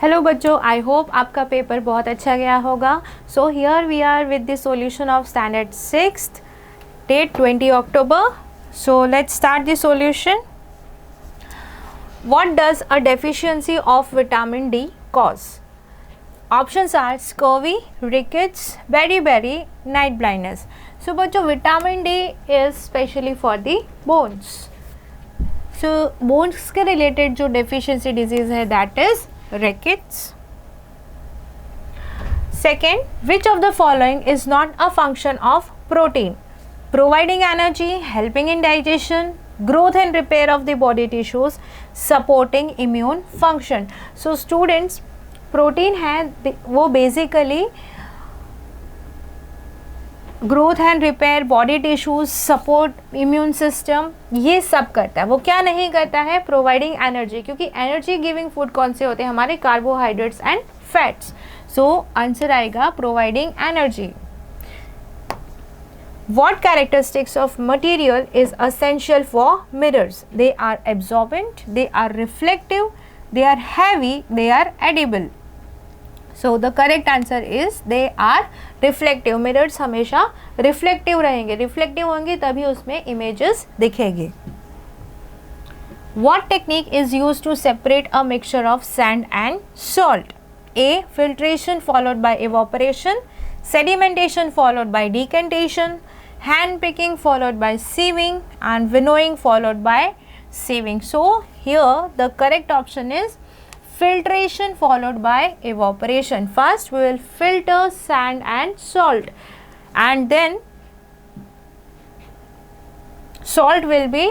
Hello बच्चों, I hope आपका paper बहुत अच्छा गया होगा. So here we are with the solution of standard 6th, date 20 October. So let's start the solution. What does a deficiency of vitamin D cause? Options are scurvy, rickets, beriberi, night blindness. So बच्चों, vitamin D is specially for the bones. So bones के related जो deficiency disease है that is rickets. Second, which of the following is not a function of protein? Providing energy, helping in digestion, growth and repair of the body tissues, supporting immune function. So students, protein है वो basically growth and repair, body tissues, support immune system, ये सब करता है. वो क्या नहीं करता है? प्रोवाइडिंग एनर्जी, क्योंकि एनर्जी गिविंग फूड कौन से होते हैं? हमारे carbohydrates and fats. So answer आएगा providing energy. What characteristics of material is essential for mirrors? They are absorbent, they are reflective, they are heavy, they are edible. So the correct answer is they are reflective. Mirrors हमेशा reflective रहेंगे. Reflective होंगे तभी उसमें images दिखेंगे. What technique is used to separate a mixture of sand and salt? A. Filtration followed by evaporation, sedimentation followed by decantation, hand picking followed by sieving, and winnowing followed by sieving. So here the correct option is filtration followed by evaporation. First we will filter sand and salt, and then salt will be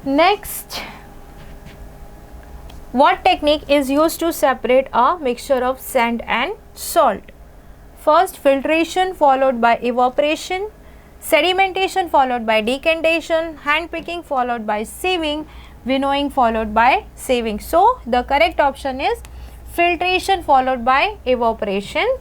next. What technique is used to separate a mixture of sand and salt? First, filtration followed by evaporation, sedimentation followed by decantation, hand picking followed by sieving, winnowing followed by sieving. So the correct option is filtration followed by evaporation.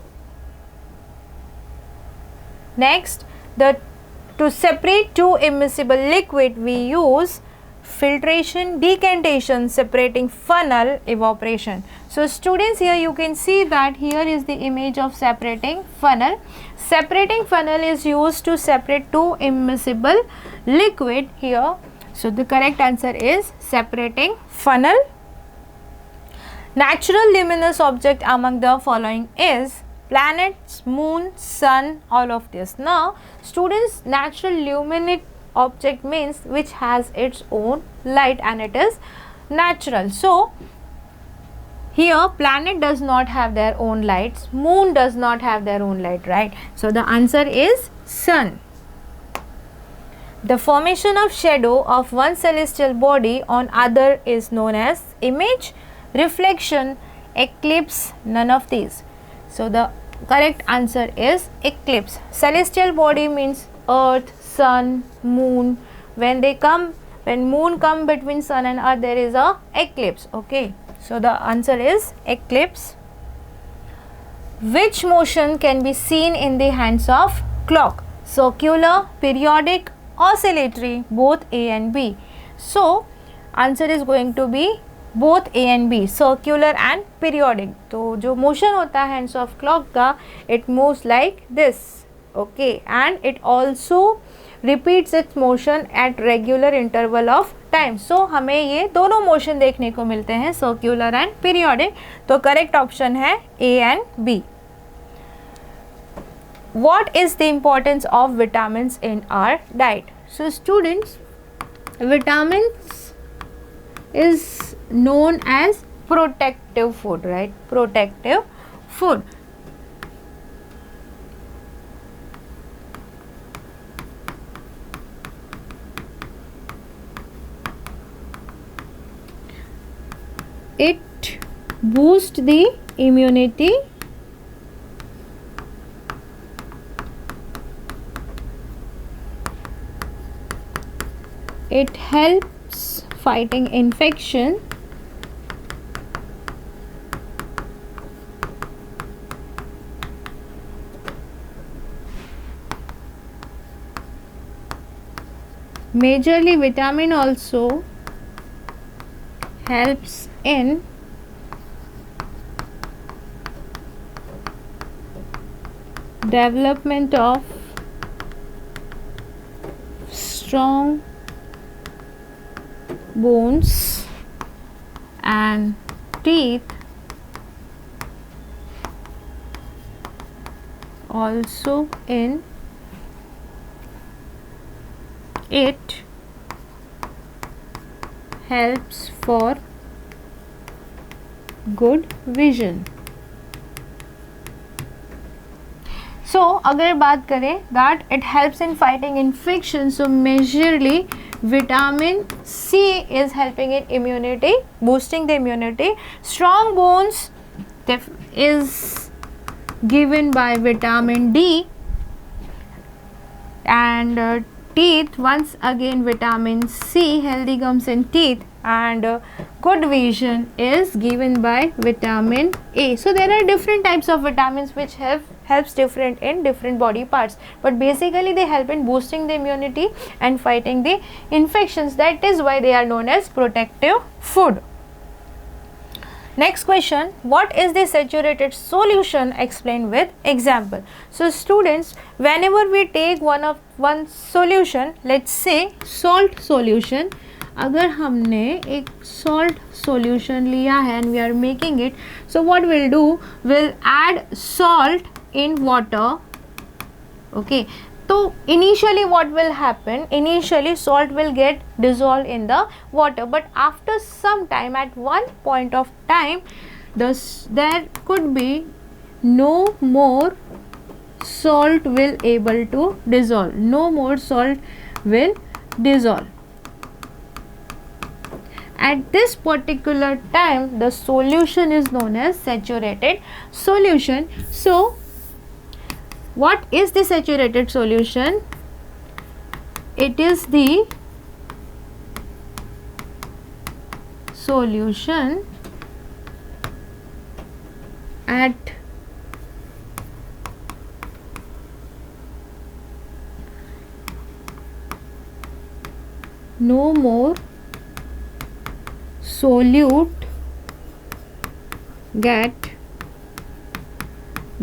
Next, to separate two immiscible liquid we use filtration, decantation, separating funnel, evaporation. So students, here you can see that here is the image of separating funnel. Separating funnel is used to separate two immiscible liquid here. So the correct answer is separating funnel. Natural luminous object among the following is planets, moon, sun, all of this. Now students, natural luminous object means which has its own light and it is natural. So here planet does not have their own lights, moon does not have their own light, right? So the answer is sun. The formation of shadow of one celestial body on other is known as image, reflection, eclipse, none of these. So the correct answer is eclipse. Celestial body means earth, sun, moon. When moon come between sun and earth, there is a eclipse. Okay, so the answer is eclipse. Which motion can be seen in the hands of clock? Circular, periodic, oscillatory, both A and B. So answer is going to be both A and B, circular and periodic. तो जो motion होता है hands of clock का, it moves like this. Okay, and it also repeats its motion at regular interval of time. So हमें ये दोनों motion देखने को मिलते हैं, circular and periodic. तो correct option है A and B. What is the importance of vitamins in our diet? So students, vitamins is known as protective food, right? Protective food. It boosts the immunity, it helps fighting infection, Majorly vitamin also helps in development of strong bones and teeth, also in it helps for good vision. So अगर बात करें that it helps in fighting infection, so majorly vitamin C is helping in immunity, boosting the immunity. Strong bones is given by vitamin D, and teeth, once again vitamin C, healthy gums in teeth, and good vision is given by vitamin A. So there are different types of vitamins which helps different in different body parts, but basically they help in boosting the immunity and fighting the infections. That is why they are known as protective food. Next question, what is the saturated solution? Explain with example. So students, whenever we take one solution, let's say salt solution, अगर हमने एक salt solution लिया है and we are making it, so what we'll do, we'll add salt in water. Okay, so initially what will happen, initially salt will get dissolved in the water, but after some time, at one point of time, there could be no more salt will able to dissolve, no more salt will dissolve. At this particular time, the solution is known as saturated solution. So what is the saturated solution? It is the solution at no more solute get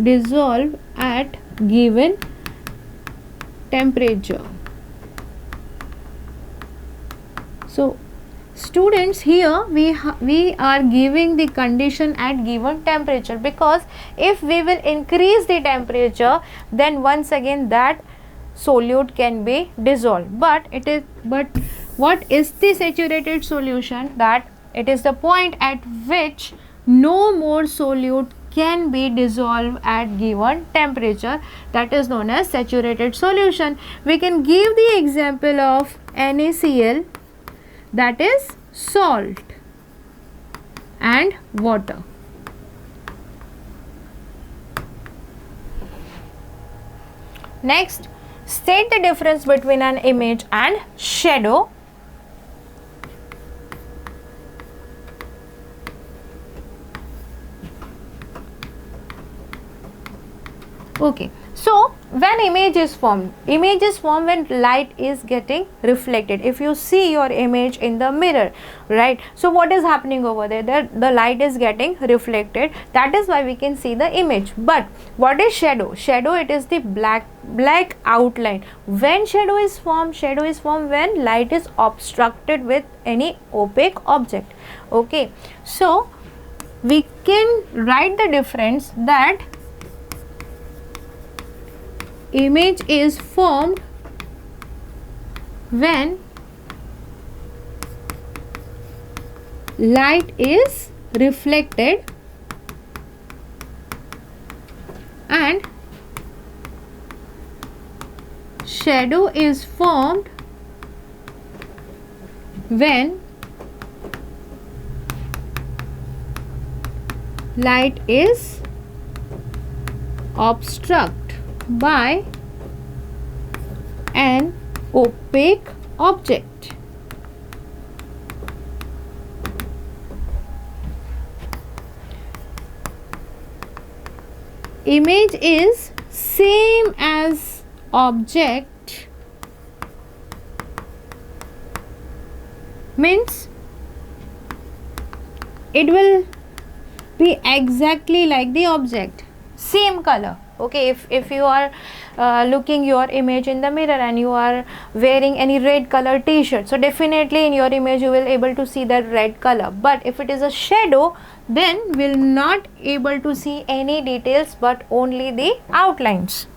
dissolved at given temperature. So students, here we are giving the condition at given temperature, because if we will increase the temperature, then once again that solute can be dissolved. But what is the saturated solution? That it is the point at which no more solute can be dissolved at given temperature. That is known as saturated solution. We can give the example of NaCl, that is salt and water. Next, state the difference between an image and shadow. Okay, so when image is formed when light is getting reflected. If you see your image in the mirror, right, so what is happening over there? The light is getting reflected, that is why we can see the image. But what is shadow? Shadow, it is the black outline. When shadow is formed when light is obstructed with any opaque object. Okay, so we can write the difference that image is formed when light is reflected and shadow is formed when light is obstructed by an opaque object. Image is same as object means it will be exactly like the object, same color. Okay, if you are looking your image in the mirror and you are wearing any red color t-shirt, so definitely in your image you will able to see that red color. But if it is a shadow, then we'll not able to see any details but only the outlines.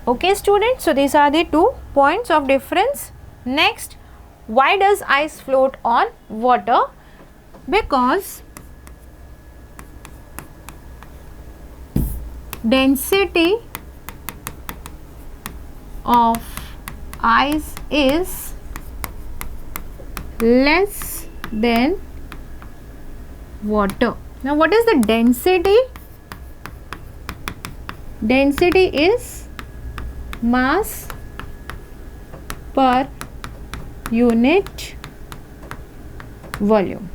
Okay students, so these are the 2 points of difference. Next, why does ice float on water? Because density of ice is less than water. Now what is the density? Density is mass per unit volume.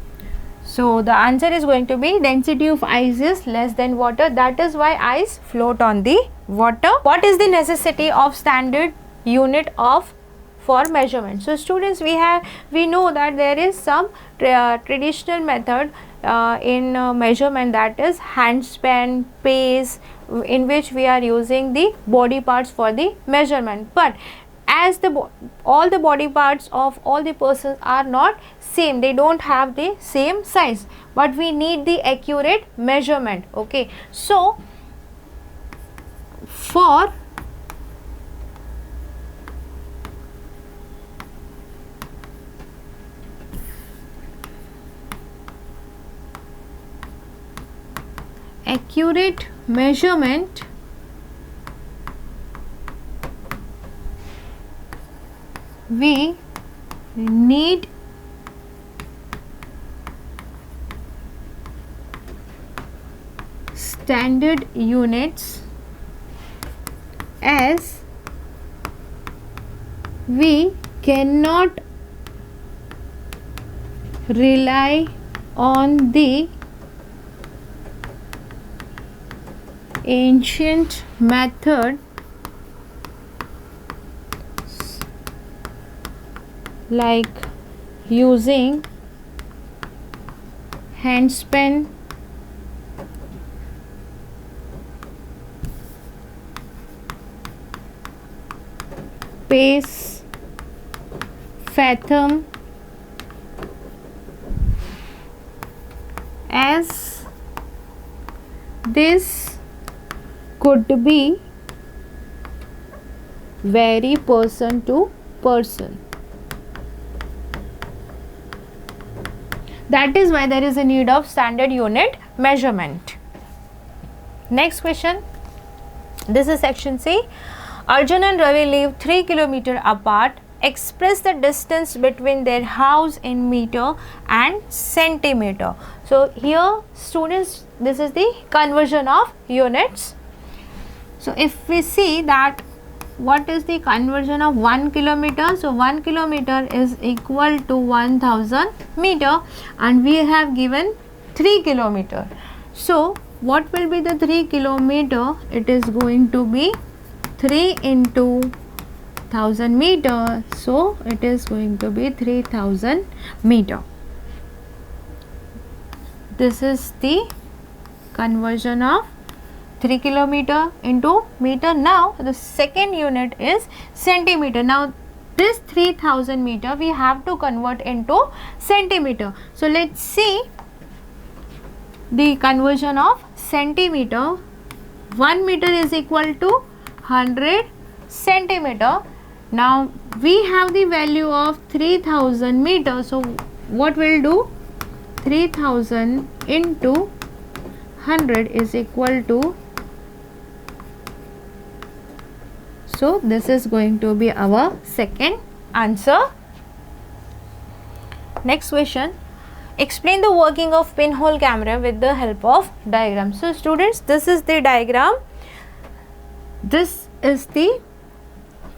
So the answer is going to be density of ice is less than water. That is why ice float on the water. What is the necessity of standard unit of for measurement? So students, we know that there is some traditional method in measurement, that is handspan, pace, in which we are using the body parts for the measurement. But as all the body parts of all the persons are not same, they don't have the same size, but we need the accurate measurement. Okay, so for accurate measurement, we need standard units, as we cannot rely on the ancient method like using handspan, pace, fathom, as this could be vary person to person. That is why there is a need of standard unit measurement. Next question. This is section C. Arjun and Ravi live 3 km apart. Express the distance between their house in meter and centimeter. So here students, this is the conversion of units. So if we see that what is the conversion of 1 kilometer, so 1 kilometer is equal to 1000 meter and we have given 3 kilometer. So what will be the 3 kilometer? It is going to be 3 into 1000 meter, so it is going to be 3000 meter. This is the conversion of 3 kilometer into meter. Now the second unit is centimeter. Now this 3000 meter we have to convert into centimeter. So let's see the conversion of centimeter. 1 meter is equal to 100 centimeter. Now we have the value of 3000 meter. So what we'll do? 3000 into 100 is equal to, so this is going to be our second answer. Next question. Explain the working of pinhole camera with the help of diagram. So students, this is the diagram. This is the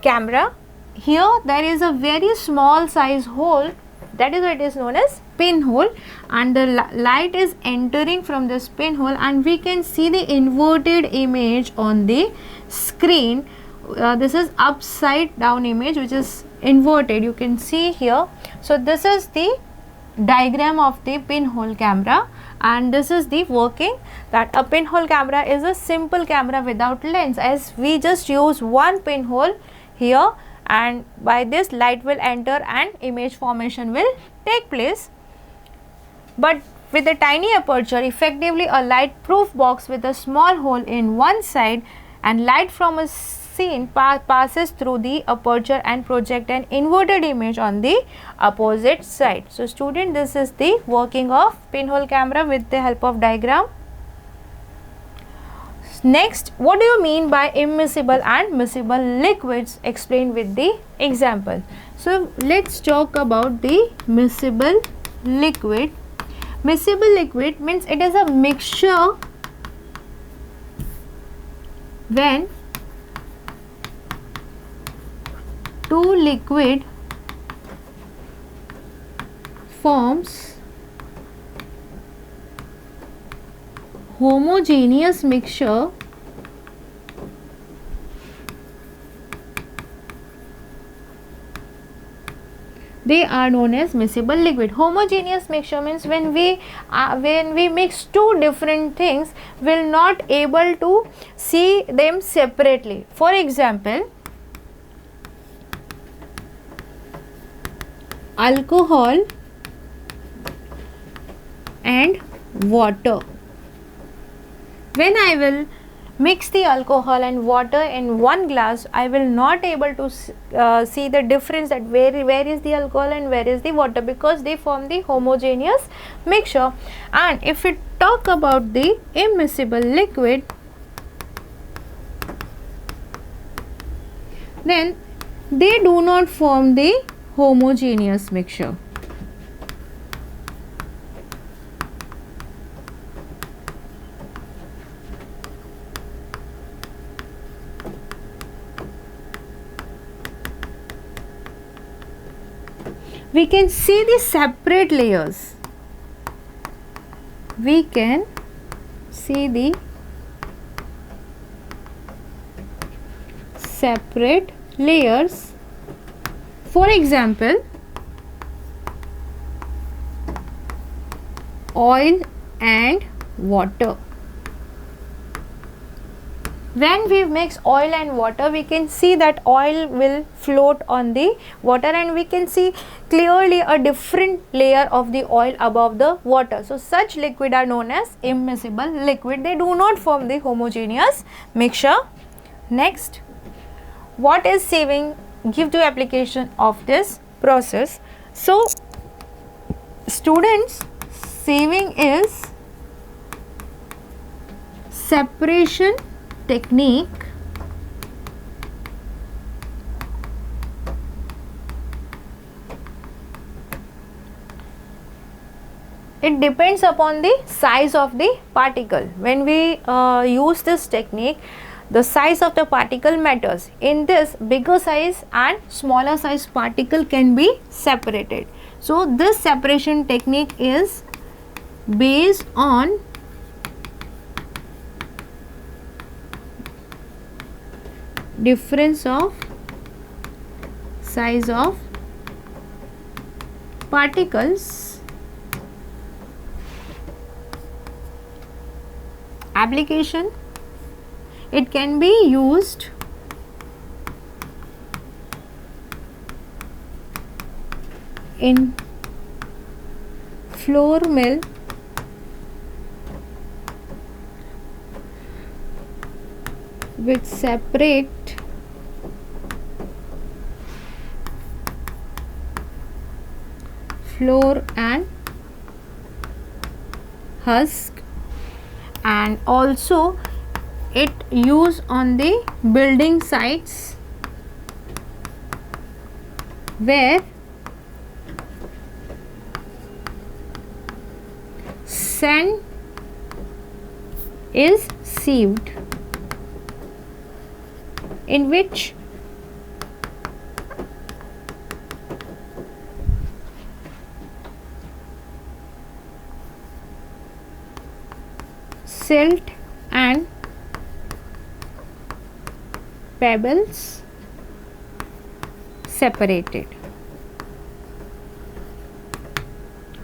camera. Here there is a very small size hole, that is why it is known as pinhole, and the light is entering from this pinhole, and we can see the inverted image on the screen. This is upside down image which is inverted, you can see here. So this is the diagram of the pinhole camera, and this is the working, that a pinhole camera is a simple camera without lens, as we just use one pinhole here, and by this light will enter and image formation will take place. But with a tiny aperture, effectively a light proof box with a small hole in one side, and light from a scene passes through the aperture and project an inverted image on the opposite side. So student, this is the working of pinhole camera with the help of diagram. Next, what do you mean by immiscible and miscible liquids? Explain with the example. So let's talk about the miscible liquid. Miscible liquid means it is a mixture when two liquid forms homogeneous mixture they are known as miscible liquid. Homogeneous mixture means when we mix two different things, will not able to see them separately. For example, alcohol and water. When I will mix the alcohol and water in one glass, I will not able to see the difference that where is the alcohol and where is the water, because they form the homogeneous mixture. And if we talk about the immiscible liquid, then they do not form the homogeneous mixture. We can see the separate layers. We can see the separate layers. For example, oil and water. When we mix oil and water, we can see that oil will float on the water, and we can see clearly a different layer of the oil above the water. So such liquid are known as immiscible liquid. They do not form the homogeneous mixture. Next, what is sieving? Give to application of this process. So students, sieving is separation technique it depends upon the size of the particle. When we use this technique, the size of the particle matters. In this, bigger size and smaller size particle can be separated. So this separation technique is based on difference of size of particles. Application: it can be used in flour mill with separate flour and husk, and also it used on the building sites where sand is sieved, in which silt and pebbles separated.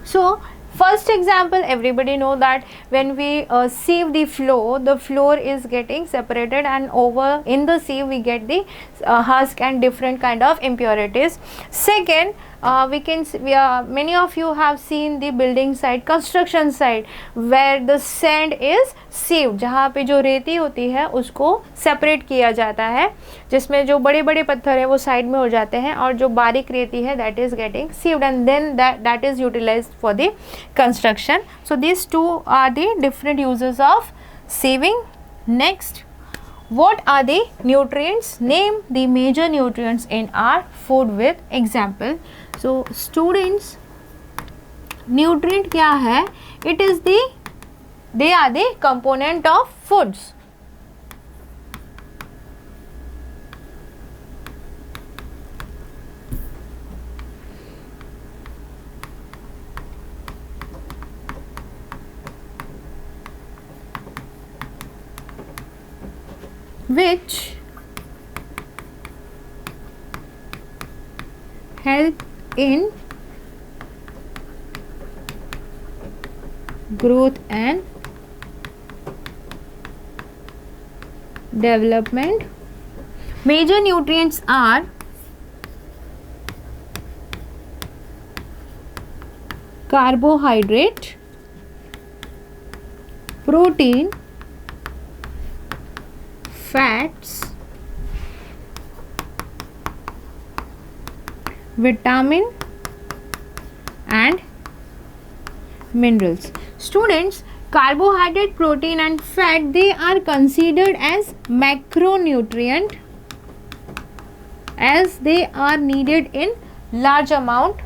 So first example, everybody know that when we sieve the floor is getting separated, and over in the sieve we get the husk and different kind of impurities. Second, many of you have seen the building site, construction site, where the sand is sieved, जहाँ पे जो रेती होती है उसको separate किया जाता है, जिसमें जो बड़े बड़े पत्थर है वो साइड में हो जाते हैं और जो बारीक रेती है that is getting sieved, and then that is utilized for the construction. So these two are the different uses of sieving. Next, what are the nutrients? Name the major nutrients in our food with example. So students, nutrient क्या है? They are the component of foods. Which help in growth and development. Major nutrients are carbohydrate, protein, fats, vitamin and minerals. Students, carbohydrate, protein and fat, they are considered as macronutrient as they are needed in large amount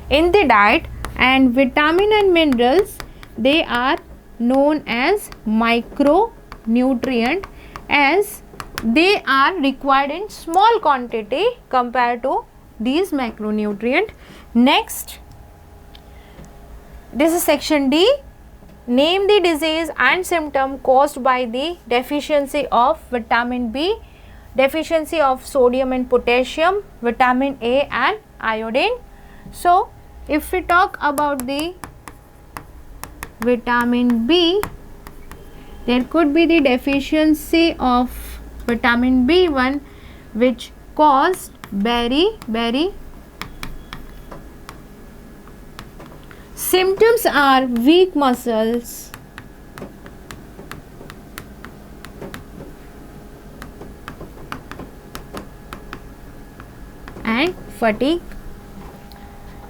in the diet, and vitamin and minerals, they are known as micronutrient as they are required in small quantity compared to these macronutrient. Next, this is section D. Name the disease and symptom caused by the deficiency of vitamin B, deficiency of sodium and potassium, vitamin A and iodine. So if we talk about the vitamin B, there could be the deficiency of vitamin B1 which caused beriberi. Symptoms are weak muscles, and fatigue.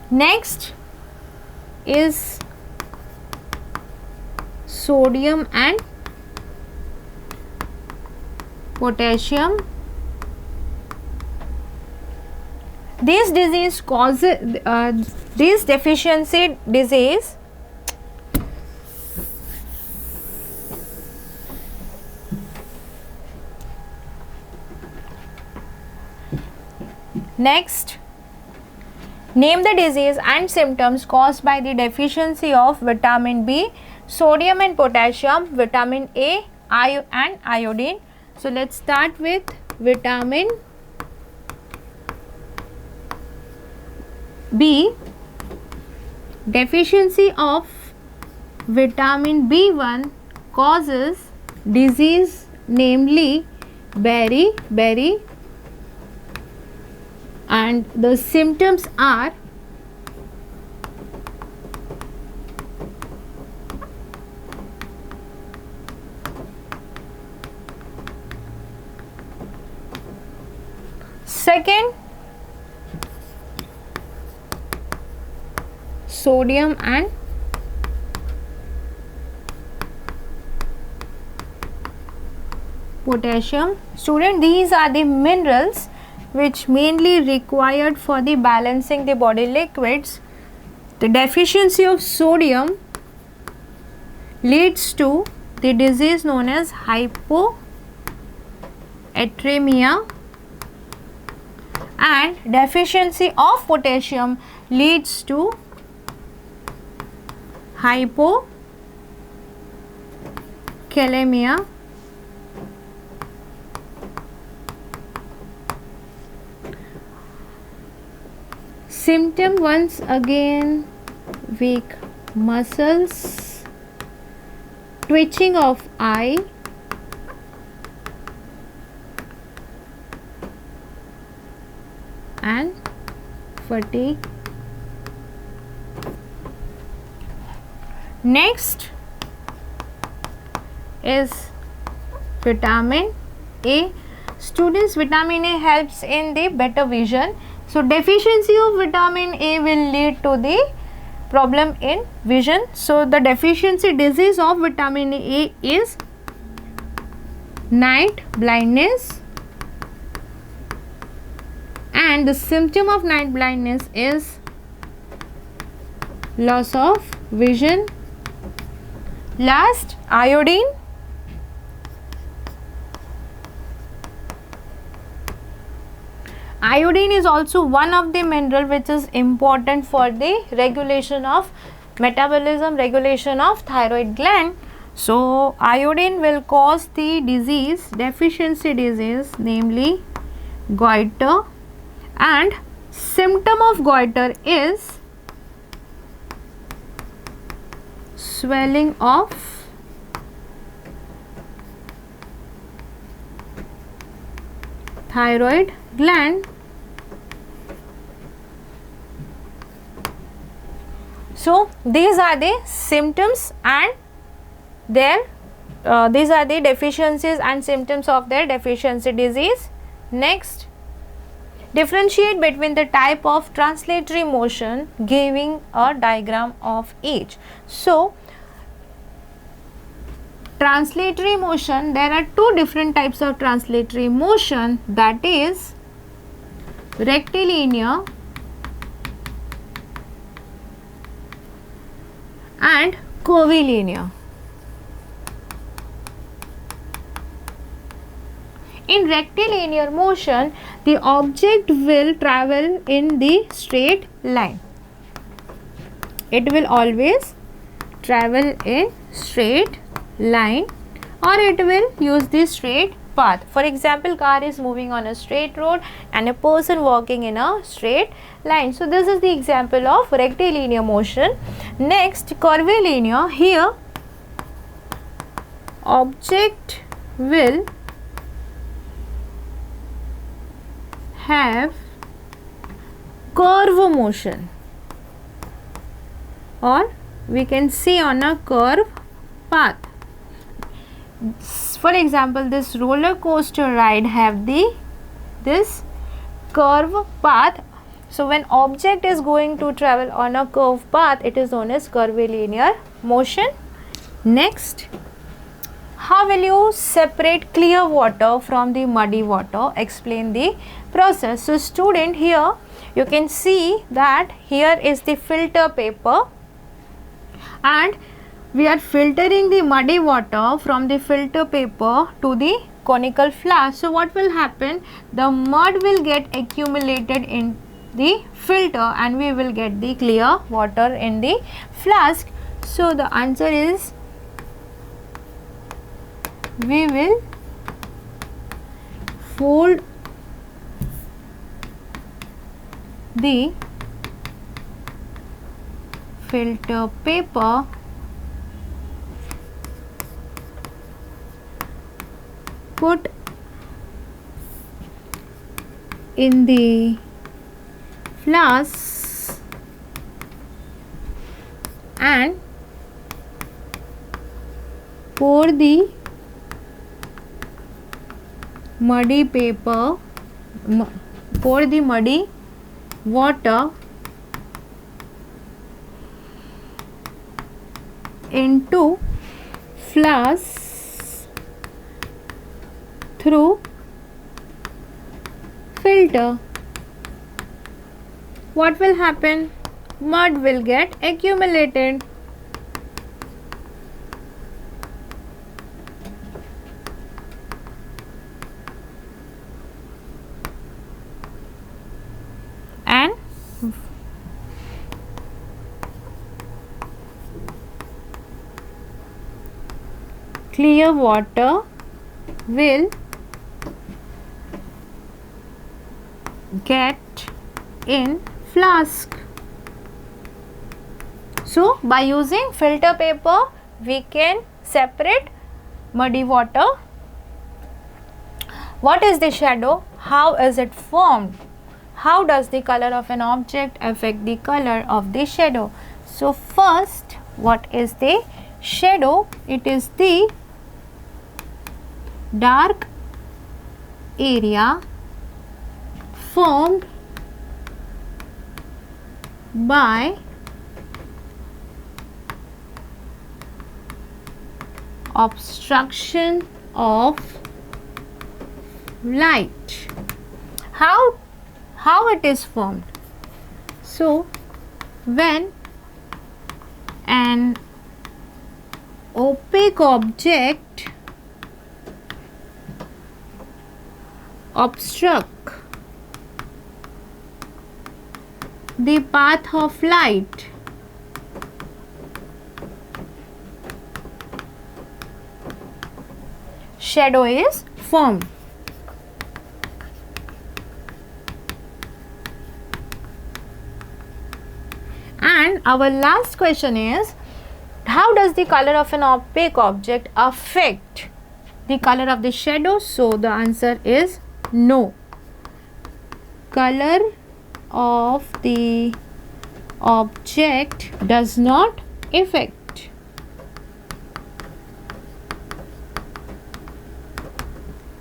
Next is sodium and potassium. This disease causes this deficiency disease Next, name the disease and symptoms caused by the deficiency of vitamin B, sodium and potassium, vitamin A, and iodine. So let's start with vitamin B. Deficiency of vitamin B1 causes disease namely beriberi, and the symptoms are second, sodium and potassium. Student, these are the minerals which mainly required for the balancing the body liquids. The deficiency of sodium leads to the disease known as hypoatremia, and deficiency of potassium leads to hypokalemia. Symptom once again: weak muscles, twitching of eye, and fatigue. Next is vitamin A. Students, vitamin A helps in the better vision. So deficiency of vitamin A will lead to the problem in vision. So the deficiency disease of vitamin A is night blindness, and the symptom of night blindness is loss of vision. Last, iodine. Iodine is also one of the mineral which is important for the regulation of metabolism, regulation of thyroid gland. So iodine will cause the disease, deficiency disease, namely goiter, and symptom of goiter is swelling of thyroid gland. So these are the symptoms and their these are the deficiencies and symptoms of their deficiency disease. Next, differentiate between the type of translatory motion, giving a diagram of each. So translatory motion, there are two different types of translatory motion, that is rectilinear and curvilinear. In rectilinear motion, the object will travel in the straight line. It will always travel in straight line, or it will use the straight path. For example, car is moving on a straight road and a person walking in a straight line. So this is the example of rectilinear motion. Next, curvilinear. Here object will have curve motion, or we can see on a curve path. For example, this roller coaster ride have this curve path. So when object is going to travel on a curve path, it is known as curvilinear motion. Next, how will you separate clear water from the muddy water? Explain the process. So student, here you can see that here is the filter paper, and we are filtering the muddy water from the filter paper to the conical flask. So what will happen? The mud will get accumulated in the filter and we will get the clear water in the flask. So the answer is, we will fold the filter paper put in the flask and pour the muddy paper, pour the muddy water into flask through filter. What will happen? Mud will get accumulated. clear water will get in flask. So by using filter paper we can separate muddy water. What is the shadow? How is it formed? How does the color of an object affect the color of the shadow? So first, what is the shadow? It is the dark area formed by obstruction of light. How it is formed? So when an opaque object obstruct the path of light, shadow is formed. And our last question is, how does the color of an opaque object affect the color of the shadow? So the answer is no. Color of the object does not affect.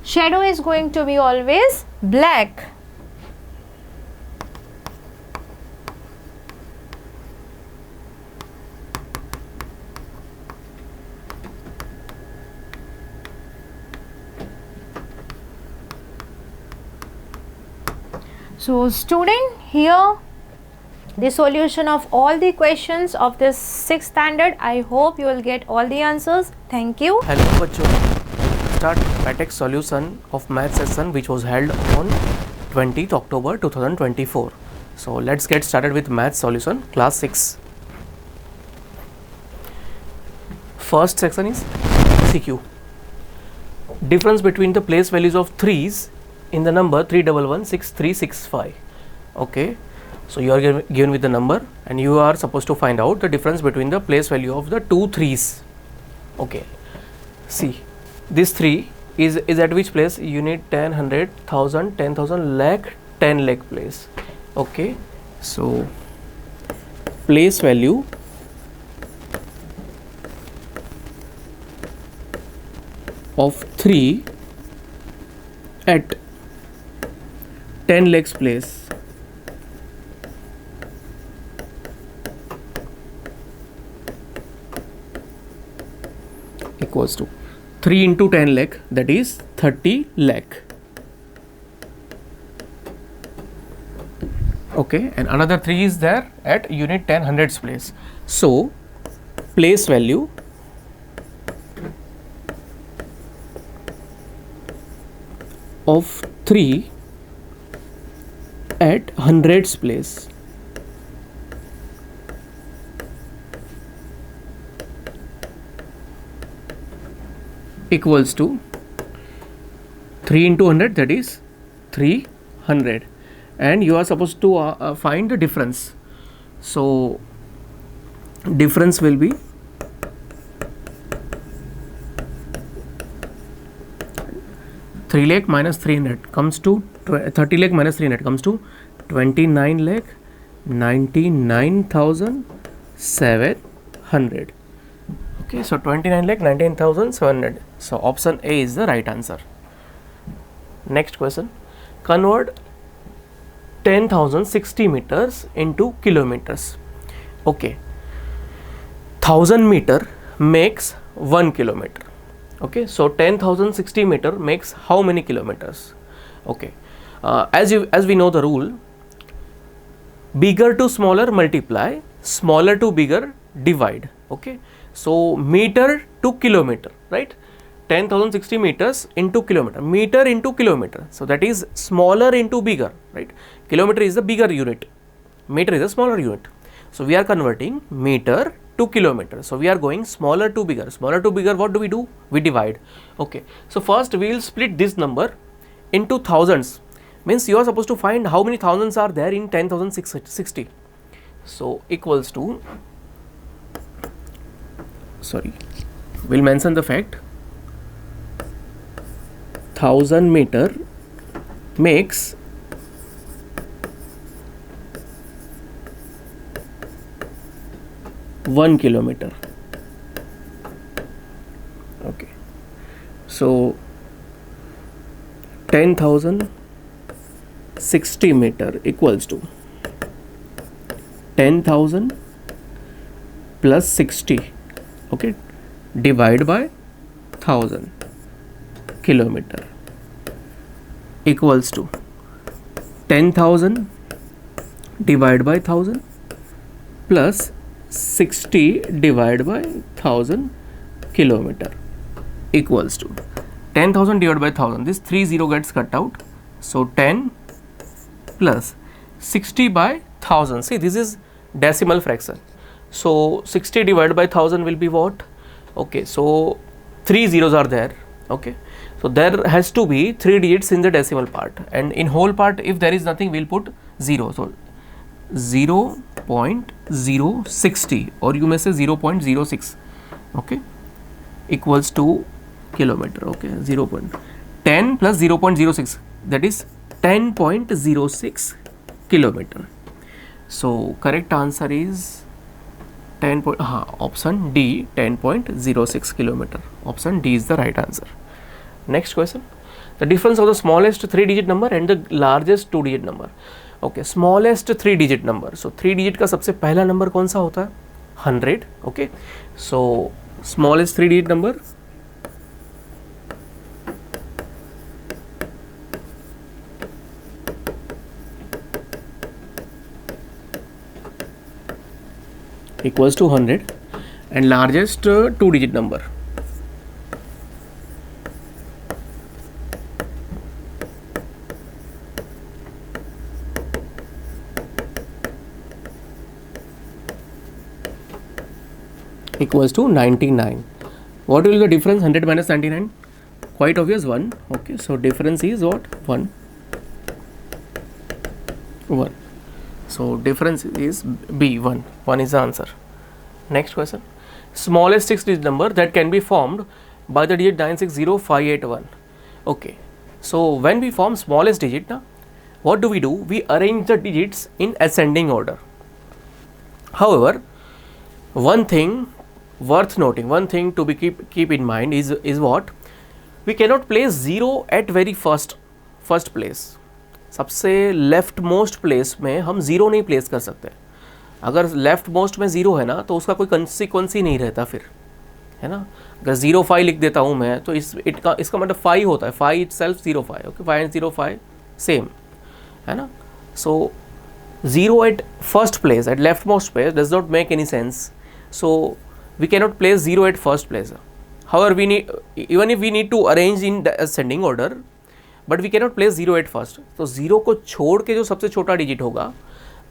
Shadow is going to be always black. So student, here the solution of all the questions of this 6th standard. I hope you will get all the answers. Thank you. Hello बच्चों, start PATEX solution of math session which was held on 20th October 2024. So let's get started with math solution class 6. First section is CQ. Difference between the place values of 3's in the number 3116365. Okay, so you are given with the number and you are supposed to find out the difference between the place value of the two 3's. Okay, see, this 3 is at which place? Unit, 10, 100, 1000, 10,000, lakh, 10 lakh place. Okay, so place value of 3 at 10 lakhs place equals to 3 into 10 lakh, that is 30 lakh. Okay, and another 3 is there at unit 10 hundreds place. So place value of 3 at hundreds place equals to 3 into 100, that is 300, and you are supposed to find the difference. So difference will be 3 lakh minus 300 comes to 30 lakh minus 300 comes to 29 lakh 99,700. Okay, so 29 lakh 99,700. So option A is the right answer. Next question, convert 10,060 meters into kilometers. Okay, 1000 meter makes 1 kilometer. Okay, so 10,060 meter makes how many kilometers? Okay, as we know the rule, bigger to smaller multiply, smaller to bigger divide. Okay, so meter to kilometer, right? 10,060 meters into kilometer, meter into kilometer, so that is smaller into bigger, right? Kilometer is the bigger unit, meter is a smaller unit, so we are converting meter to kilometer. So we are going smaller to bigger. Smaller to bigger, what do? We divide. Okay. So first we will split this number into thousands. Means you are supposed to find how many thousands are there in 10,660. So equals to, we'll mention the fact, 1000 meter makes 1 kilometer. Okay, so 10,060 meter equals to 10,000 plus 60, okay, divide by 1000 kilometer equals to 10,000 divided by 1000 plus 60 divided by 1000 kilometer equals to 10,000 divided by 1000. This 30 gets cut out. So 10 plus 60 by 1000. See, this is decimal fraction. So 60 divided by 1000 will be what? Okay, so 3 zeros are there. Okay, so there has to be 3 digits in the decimal part, and in whole part if there is nothing we'll put 0. So 0.060, or you may say 0.06, okay, equals to kilometer. Okay, 10 plus 0.06, that is 10.06 kilometer. So correct answer is option D, 10.06 kilometer. Option D is the right answer. Next question, the difference of the smallest 3-digit number and the largest 2-digit number. Okay, smallest 3-digit number. So 3-digit का सबसे पहला number कौन सा होता है? 100. Okay, so smallest 3-digit number equals to 100, and largest 2-digit number equals to 99. What will be the difference? 100 minus 99? Quite obvious, 1. Okay, so difference is what? 1. So difference is B, 1. 1 is the answer. Next question, smallest 6-digit number that can be formed by the digit 960581. Okay, so when we form smallest digit, what do? We arrange the digits in ascending order. However, one thing worth noting, one thing to be keep in mind is what? We cannot place 0 at very first place. सबसे left most place में हम 0 नहीं place कर सकते. अगर left most में 0 है ना तो उसका कोई कंसिक्वेंस ही नहीं रहता फिर, है ना. अगर 05 लिख देता हूँ मैं तो इसका मतलब 5 होता है. 5 itself 05. ओके, 5 and 05 सेम, है ना. सो 0 at first place, at left most place, does not make any sense. So we cannot place 0 at first place. However, we need, even if we need to arrange in the ascending order, but we cannot place 0 at first. तो 0 को छोड़ के जो सबसे छोटा digit होगा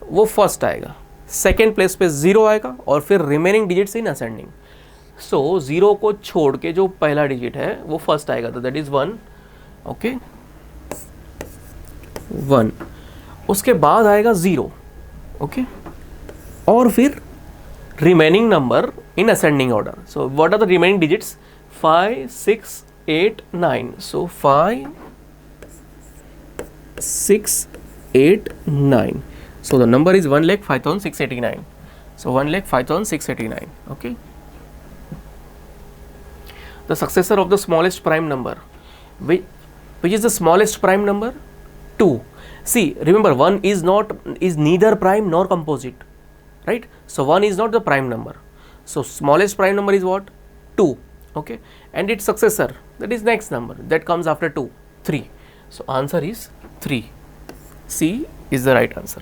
वो first आएगा, सेकेंड प्लेस पे 0 आएगा और फिर रिमेनिंग डिजिट्स इन असेंडिंग. सो 0 को छोड़ के जो पहला डिजिट है वो फर्स्ट आएगा, तो दैट इज 1. ओके, 1. उसके बाद आएगा 0. ओके, और फिर remaining number in ascending order. So what are the remaining digits? 5, 6, 8, 9. So 5, 6, 8, 9. So the number is 1,05,689. So 1,05,689. Okay. The successor of the smallest prime number, which is the smallest prime number? 2. See, remember 1 is neither prime nor composite, right? So 1 is not the prime number. So smallest prime number is what? 2. Okay, and its successor, that is next number that comes after 2, 3. So answer is 3. C is the right answer.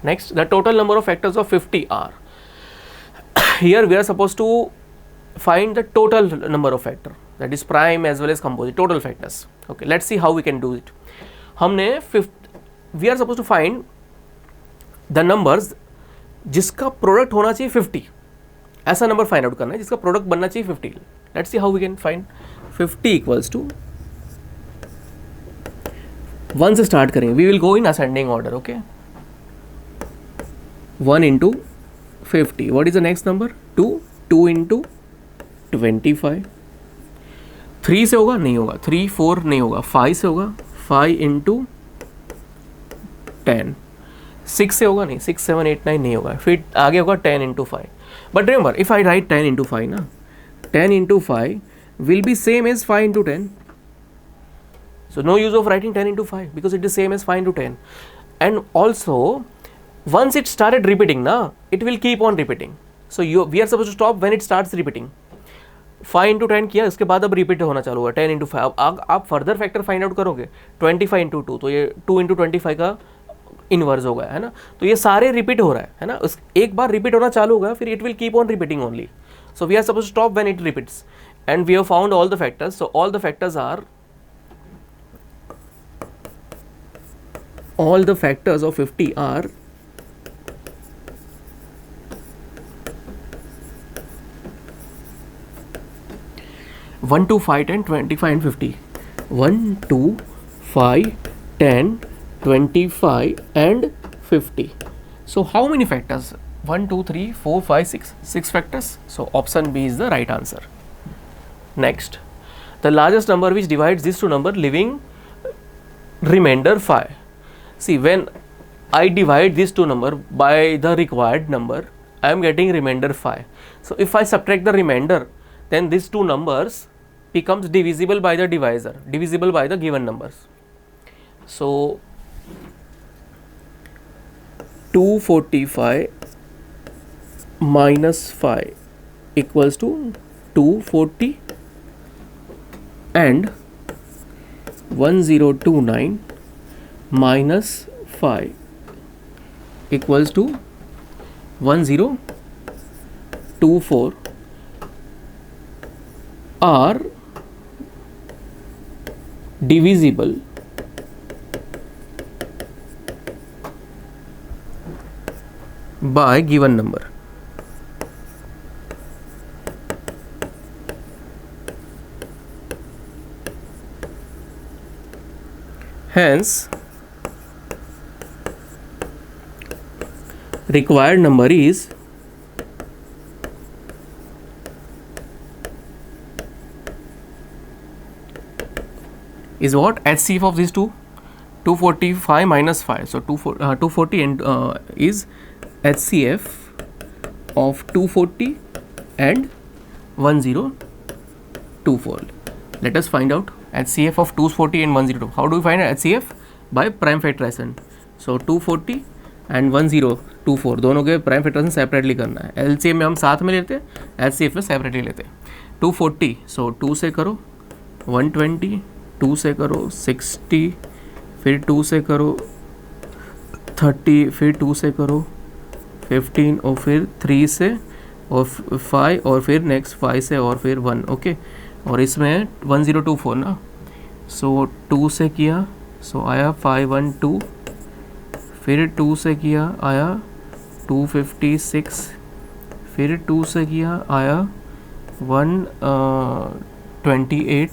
Next, the total number of factors of 50 are. Here we are supposed to find the total number of factor, that is prime as well as composite, total factors. Okay, let's see how we can do it. We are supposed to find the numbers जिसका product होना चाहिए 50. ऐसा number find out करना है जिसका product बनना चाहिए 50. Let's see how we can find 50 equals to 1 से स्टार्ट करेंगे. We will go in ascending order. Okay, 1 into 50. What is the next number? 2. 2 into 25. 3 से होगा? नहीं होगा. 3 4 नहीं होगा. 5 से होगा? 5 इंटू 10. 6 से होगा? नहीं. 6 7 8 9 नहीं होगा. फिर आगे होगा 10 into 5. But remember, if I right 10 into 5 ना, 10 into 5 will be same as 5 into 10. So no use of writing 10 into 5 because it is same as 5 into 10. And also, once it started repeating, na, it will keep on repeating. So we are supposed to stop when it starts repeating. 5 into 10 किया, इसके बाद अब repeat होना चालू हुआ. 10 into 5. अब आप further factor find out करोगे. 25 into 2, तो ये 2 into 25 का इनवर्स हो गया है ना. तो ये सारे रिपीट हो रहा है ना. एक बार रिपीट होना चालू होगा, फिर it will keep on repeating only. So we are supposed to stop when it repeats, and we have found all the factors. So all the factors of 50 are 1 2 5 10 25 and 50. 1 2 5 10 25 and 50. So how many factors? 1 2 3 4 5 6 factors. So option B is the right answer. Next, the largest number which divides these two number leaving remainder 5. See, when I divide these two number by the required number, I am getting remainder 5. So if I subtract the remainder, then these two numbers becomes divisible by the divisor, divisible by the given numbers. So 245 minus 5 equals to 240 and 1029 minus 5 equals to 1024 are divisible by given number. Hence, required number is what? HCF of these two? 245 minus 5. So 240 and is HCF of 240 and 1024. Let us find out HCF of 240 and 102. How do we find HCF? By prime factorization. So 240 and 1024 दोनों के prime factorisation separately करना है. LCM में हम साथ में लेते हैं, HCF में सेपरेटली लेते हैं. 240, सो 2 से करो 120, 2 से करो 60, फिर 2 से करो 30, फिर 2 से करो 15 और फिर 3 से और 5 और फिर नेक्स्ट 5 से और फिर 1. ओके, और इसमें 1024 ना. सो 2 से किया, सो आया 512, फिर 2 से किया आया 256, फिर 2 से किया आया 128,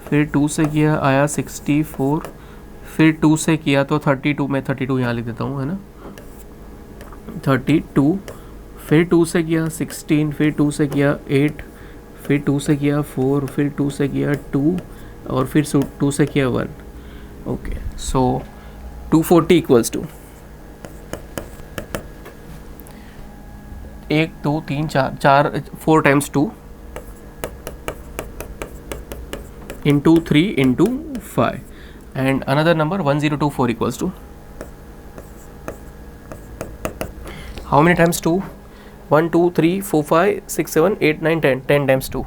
फिर 2 से किया आया 64, फिर 2 से किया तो 32, मैं 32 यहाँ लिख देता हूँ है ना, 32, फिर 2 से किया 16, फिर 2 से किया 8, फिर 2 से किया 4, फिर 2 से किया 2 और फिर 2 से किया 1. Okay, so 240 equals to 1 2 3 4 4 times 2 into 3 into 5 and another number 1024 equals to how many times 2? 1 2 3 4 5 6 7 8 9 10. 10 times 2.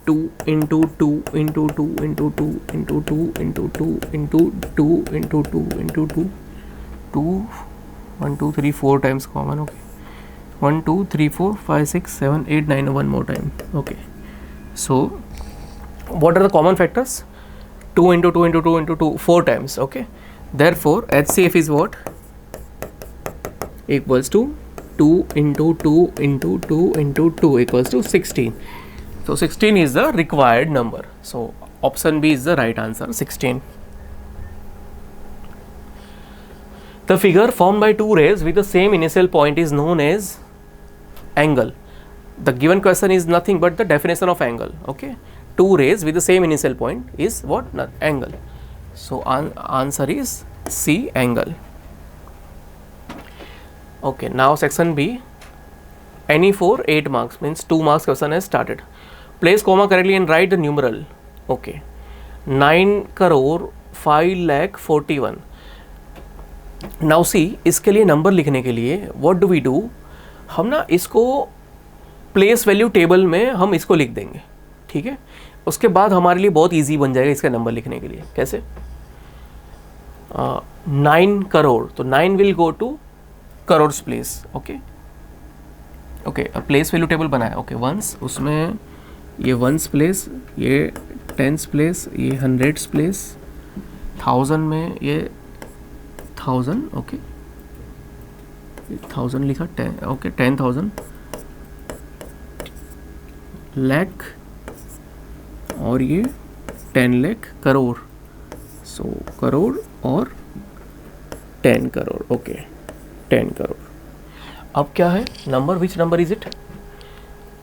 2 into 2 into 2 into 2 into 2 into 2 into 2 into 2 into 2 2 1 2 3 4 times common. Okay, 1 2 3 4 5 6 7 8 9, one more time. Okay, so what are the common factors? 2 into 2 into 2 into 2 4 times. Okay, therefore HCF is what? Equals to 2 into 2 into 2 into 2 equals to 16. So 16 is the required number. So option B is the right answer, 16. The figure formed by two rays with the same initial point is known as angle. The given question is nothing but the definition of angle. Okay, two rays with the same initial point is what? Angle. So answer is C, angle. Okay, now section B, any for 8 marks, means 2 marks question has started. Place comma correctly and write the numeral. Okay, 9 crore 5 lakh 41. Now see, इसके लिए number लिखने के लिए what do we do, हम ना इसको place value table में हम इसको लिख देंगे, ठीक है. उसके बाद हमारे लिए बहुत इजी बन जाएगा इसका नंबर लिखने के लिए. कैसे? 9 करोड़, तो 9 will go to crores place. Okay okay, place value table बनाया. ओके, वंस, उसमें ये वंस प्लेस, ये टेंस प्लेस, ये हंड्रेड्स प्लेस, 1000 में ये 1000. ओके, 1000 लिखा, 10. ओके, 10,000, लाख, और ये 10 लाख, करोड़. सो करोड़ और 10 करोड़. ओके, 10 करोड़. अब क्या है number, which number is it?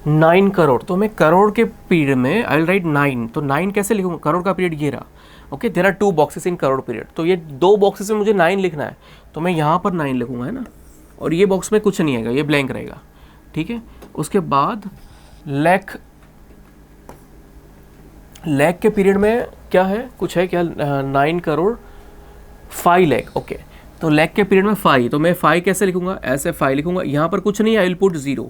9 crore. तो मैं करोड़ के पीरियड में आई विल राइट 9. तो 9 कैसे लिखूंगा? करोड़ का पीरियड ये रहा. Okay, there are 2 boxes in crore period. तो ये 2 बॉक्सेस में मुझे 9 लिखना है, तो मैं यहाँ पर 9 लिखूंगा, है ना. और ये बॉक्स में कुछ नहीं आएगा, ये ब्लैंक रहेगा, ठीक है. उसके बाद लाख, लाख के पीरियड में क्या है, कुछ है क्या? 9 करोड़ 5 लाख. ओके, तो लाख के पीरियड में 5, तो मैं 5 कैसे लिखूंगा? ऐसे 5 लिखूंगा. यहाँ पर कुछ नहीं है, आई विल पुट 0.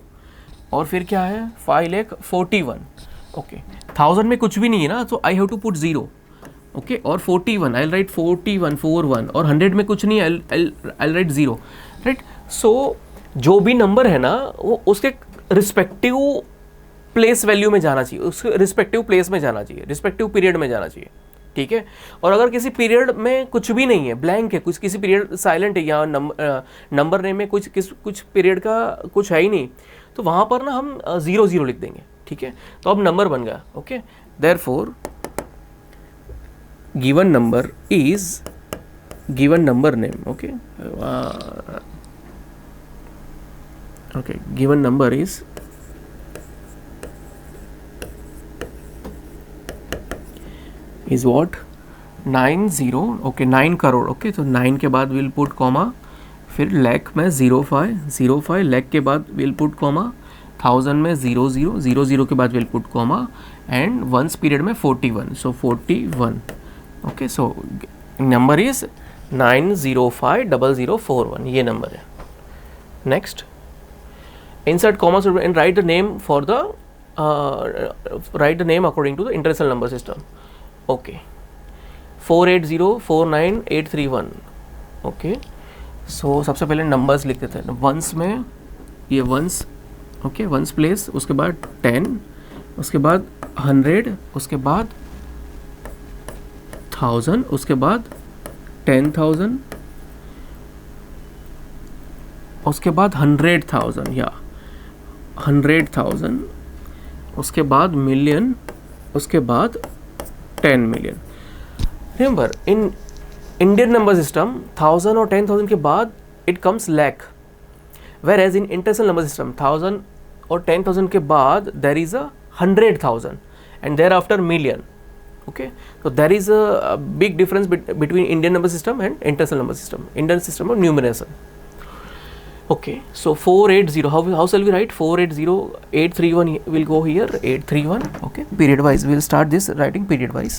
और फिर क्या है? 5 लाख 41. ओके, 1000 में कुछ भी नहीं है ना, तो I have to put 0. Okay, और 41, आई विल राइट 41, 41. और 100 में कुछ नहीं है, आई विल राइट 0. राइट. सो जो भी नंबर है ना, वो उसके रिस्पेक्टिव प्लेस वैल्यू में जाना चाहिए, उसके रिस्पेक्टिव प्लेस में जाना चाहिए, रिस्पेक्टिव पीरियड में जाना चाहिए, ठीक है. और अगर किसी पीरियड में कुछ भी नहीं है, ब्लैंक है, कुछ किसी पीरियड साइलेंट है, या नंबर नेम में कुछ पीरियड का कुछ है ही नहीं, तो वहाँ पर ना हम 0 0 लिख देंगे, ठीक है. तो अब नंबर बन गया. Okay, therefore given number is given number name. Okay, okay, given number is what? 90. okay, 9 crore. Okay, तो 9 के बाद विल पुट कॉमा, फिर लाख में 05 लाख के बाद विल पुट कॉमा, 1000 में 00 के बाद will put comma, and once period में 41, so 41. Okay, so number is 9050041, ये नंबर है. Next, insert comma and write the name for the write the name according to the international number system. Okay, 48049831. Okay, so सबसे पहले numbers लिख देते हैं. Once में ये वंस, ओके, वंस प्लेस, उसके बाद 10, उसके बाद 100, उसके बाद 1000, उसके बाद 10,000, उसके बाद 100,000 या 100,000, उसके बाद मिलियन, उसके बाद 10 million. Remember, in Indian number system 1000 और 10,000 के बाद it comes lakh, whereas in international number system 1000 और 10,000 के बाद there is a 100,000 and thereafter million. Okay, so there is a big difference between Indian number system and international number system, Indian system of numeration. Okay, so 480, how shall we write? 480831 will go here, 831. Okay, period wise, we will start this writing period wise.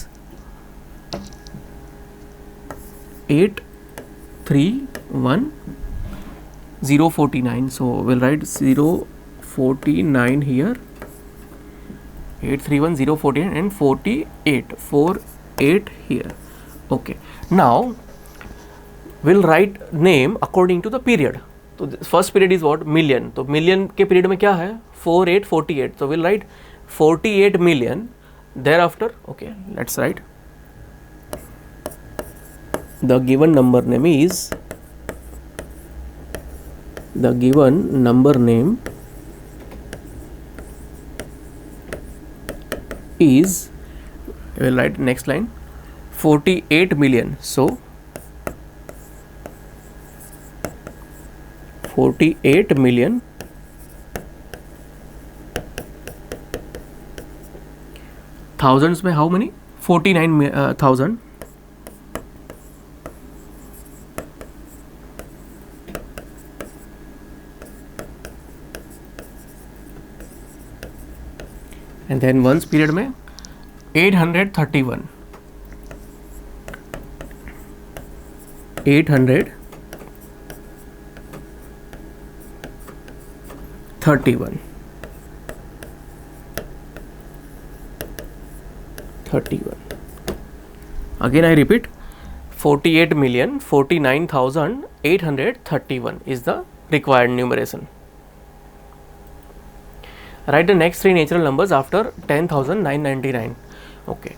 831 049, so we'll write 049 here, 831 049 and 48 here. Okay, now we'll write name according to the period. तो first period is what? Million. तो million के period में क्या है? 4848. तो will write 48 million. Thereafter, okay, let's write the given number name is the given number name is, we will write next line, 48 million. So 48 million thousands में how many? 49,000. And then ones period में 831. 831. 31. Again I repeat, 48,49,831 is the required numeration. Write the next three natural numbers after 10,999. Okay.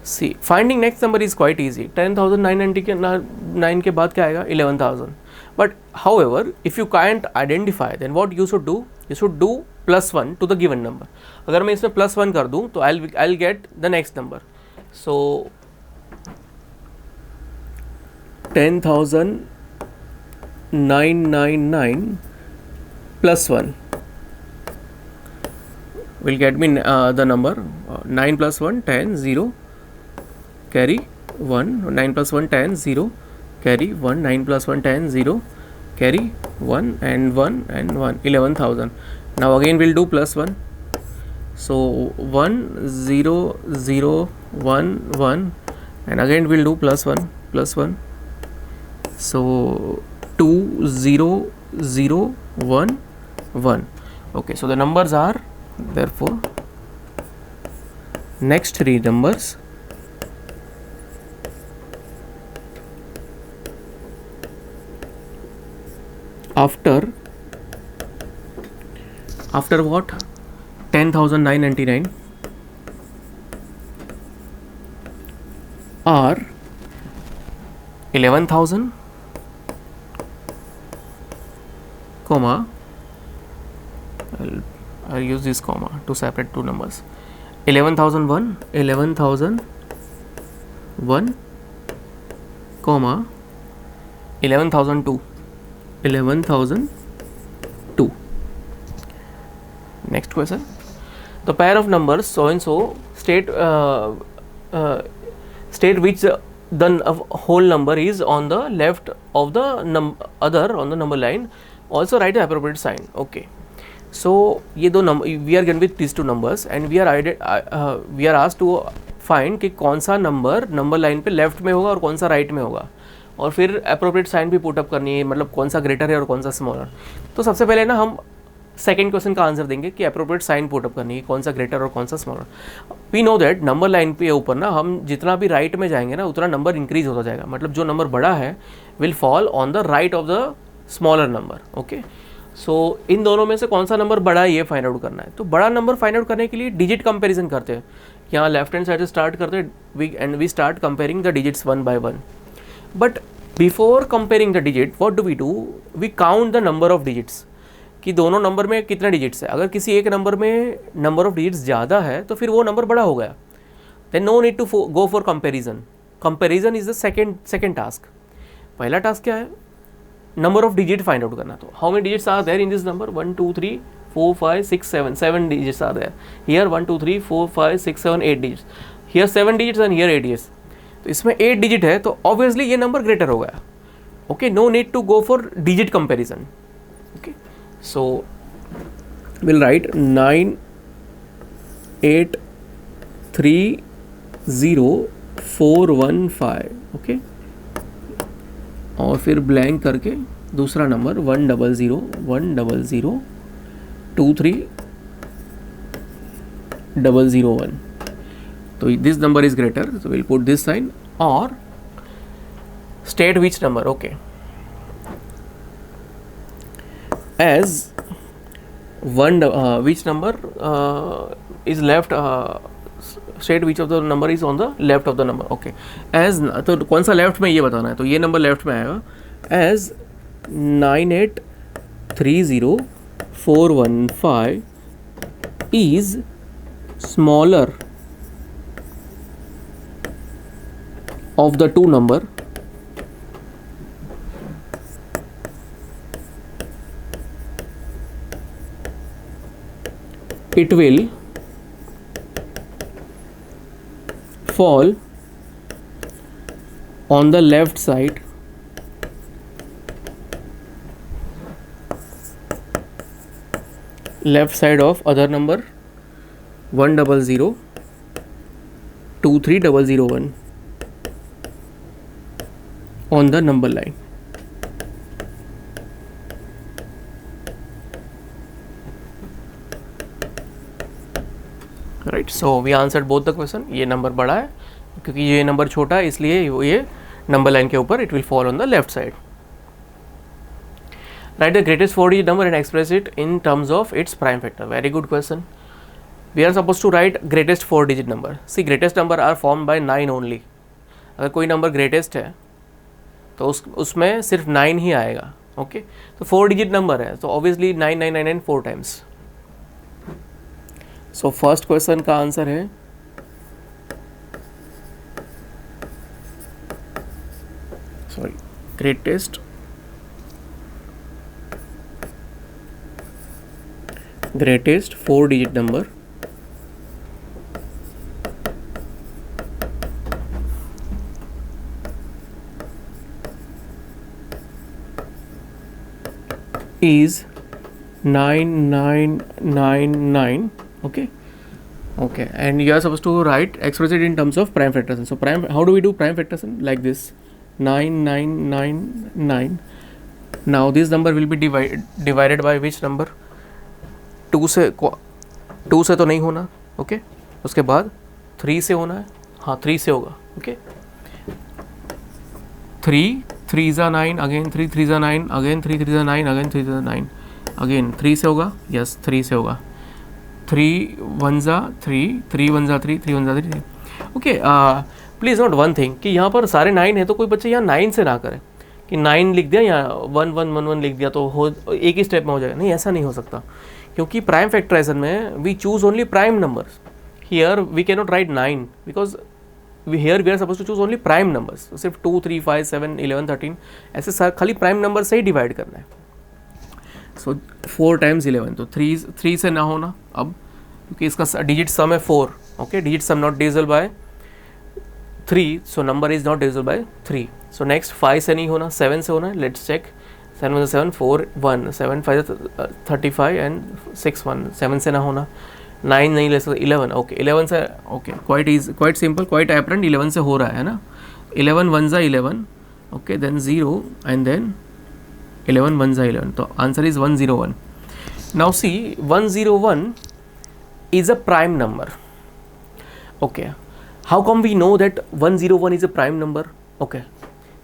See, finding next number is quite easy. 10,999 के बाद क्या आएगा? 11,000. But however, if you can't identify, then what you should do? You should do +1 to the given number. अगर मैं इसमें +1 कर दूँ तो I'll get the next number. So 10,999 +1 will get me the number 9 + 1 10 0 carry 1, 9 + 1 10 0 carry 1, 9 + 1 10 0 carry 1 and 1 and 1, 11,000. Now again we'll do +1. So 1 0 0 1 1 and again we'll do +1 +1. So 2 0 0 1 1. Okay, so the numbers are, therefore next three numbers after what? 10,999 are 11,000 comma, I'll use this comma to separate two numbers. 11,001 11,001 comma 11,002 11,002. Next question. The pair of numbers so and so state which the whole number is on the left of the other on the number line. Also write the appropriate sign. Okay. So ये दो number, we are given with these two numbers and we are asked to find कि कौन सा number line पे left में होगा और कौन सा राइट में होगा, और फिर अप्रोप्रिएट साइन भी पुट अप करनी है, मतलब कौन सा ग्रेटर है और कौन सा स्मॉलर. तो सबसे पहले ना हम सेकेंड क्वेश्चन का आंसर देंगे कि अप्रोप्रिएट साइन पुट अप करनी है, कौन सा ग्रेटर और कौन सा smaller. We know that number line पे ऊपर ना हम जितना भी राइट में जाएंगे ना उतना नंबर इंक्रीज होता जाएगा, मतलब जो नंबर बड़ा है will fall on the right of the smaller number. Okay, so इन दोनों में से कौन सा नंबर बड़ा है ये फाइंड आउट करना है. तो बड़ा नंबर फाइंड आउट करने के लिए डिजिट कंपैरिजन करते हैं. यहाँ लेफ्ट हैंड साइड से स्टार्ट करते हैं we start comparing the digits one by one. But before comparing the digit what do? We count the number of digits कि दोनों नंबर में कितने डिजिट्स है. अगर किसी एक नंबर में नंबर ऑफ डिजिट्स ज़्यादा है तो फिर वो नंबर बड़ा हो गया. Then no need to go for comparison. Comparison is the second task. पहला टास्क क्या है? Number of digit find out करना. तो how many digits are there in this number? 1 2 3 4 5 6 7 digits are there. Here 1 2 3 4 5 6 7 8 digits. Here 7 digits and here 8 digits. तो इसमें 8 digit है तो obviously ये नंबर ग्रेटर हो गया. Okay, no need to go for digit comparison. Okay, so will write 9 8 3 0 4 1 5. Okay, और फिर blank करके दूसरा नंबर 1 0 0 1 0 0 2 3 0 0 1. तो this number is greater, so we'll put this sign. और state which number. Okay, as which number is left, state which of the number is on the left of the number. Okay, as तो कौन सा left में ये बताना है, तो ये नंबर लेफ्ट में आएगा. as 9 8 30415 is smaller of the two number it will fall on the left side of other number 100 23001 on the number line. Right, so we answered both the question. ये नंबर बड़ा है क्योंकि ये नंबर छोटा है, इसलिए ये नंबर लाइन के ऊपर it will fall on the left side. Right the greatest 4 digit number and express it in terms of its prime factor. Very good question. We are supposed to write greatest 4 digit number. See, greatest number are formed by 9 only. अगर कोई number greatest है तो उसमें सिर्फ 9 ही आएगा. Okay, तो 4 digit number है तो obviously 9999 4 times. So first question का आंसर है greatest 4 digit number is 9999. Okay, and you are supposed to write express it in terms of prime factors. So prime, how do we do prime factors? Like this, 9999. Now this number will be divided by which number? 2 से तो नहीं होना. Okay, उसके बाद 3 से होना है. हाँ, 3 से होगा. Okay, 3 3s are 9, again 3 3s are 9, again 3 3s are 9, again 3 3s are 9, again 3 से होगा. यस, 3 से होगा. 3 1s are 3, 3 1s are 3, 3 1s are 3. Okay, please note one thing कि यहाँ पर सारे 9 है तो कोई बच्चे यहाँ 9 से ना करें कि 9 लिख दिया या 1 1 1 1 लिख दिया तो हो एक ही स्टेप में हो जाएगा. नहीं, ऐसा नहीं हो सकता क्योंकि प्राइम फैक्टराइजेशन में we choose only prime numbers. Here we can not write 9 because here we are suppose to choose only prime numbers. सिर्फ 2 3 5 7 11 13 ऐसे खाली प्राइम नंबर से ही डिवाइड करना है. सो 4 टाइम्स 11 तो 3 से ना होना अब क्योंकि इसका डिजिट सम है 4. Okay, digit sum not divisible by 3, so number is not divisible by 3. So next 5 से नहीं होना, 7 से होना है. Let's check. 7 7 4 1 7 5 35 एंड 6 1. 7 से ना होना. 9 नहीं ले सकते. 11. ओके, 11 से. Okay, quite simple, quite apparent. 11 से हो रहा है ना. 11 1 जा 11. ओके, देन 0 एंड देन 11 1 जा 11. तो answer is 101. Now see 101 is a prime number. Okay, how come we know that 101 is a prime number? Okay,